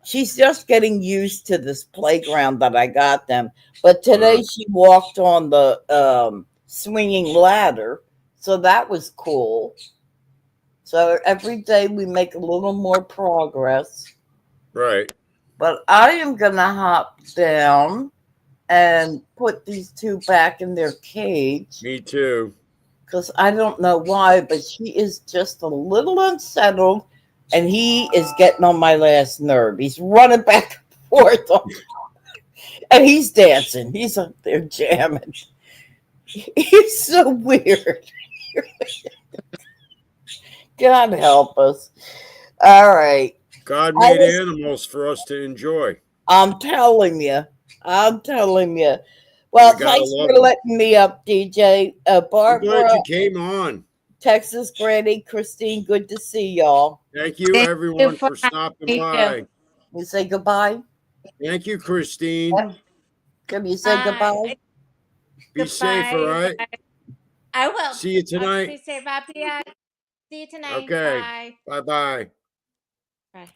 She's just getting used to this playground that I got them. But today she walked on the swinging ladder, so that was cool. So every day we make a little more progress. Right. But I am going to hop down and put these two back in their cage. Me too. Because I don't know why, but she is just a little unsettled, and he is getting on my last nerve. He's running back and forth, and he's dancing. He's up there jamming. He's so weird. God help us. All right. God made animals for us to enjoy. I'm telling you. Well, thanks for letting me up, DJ. Barbara. I'm glad you came on. Texas Granny, Christine, good to see y'all. Thank you, everyone, for stopping by. You say goodbye? Thank you, Christine. Can you say goodbye? Be safe, all right? I will. See you tonight. Be safe. See you tonight. Okay. Bye. Bye-bye. Bye.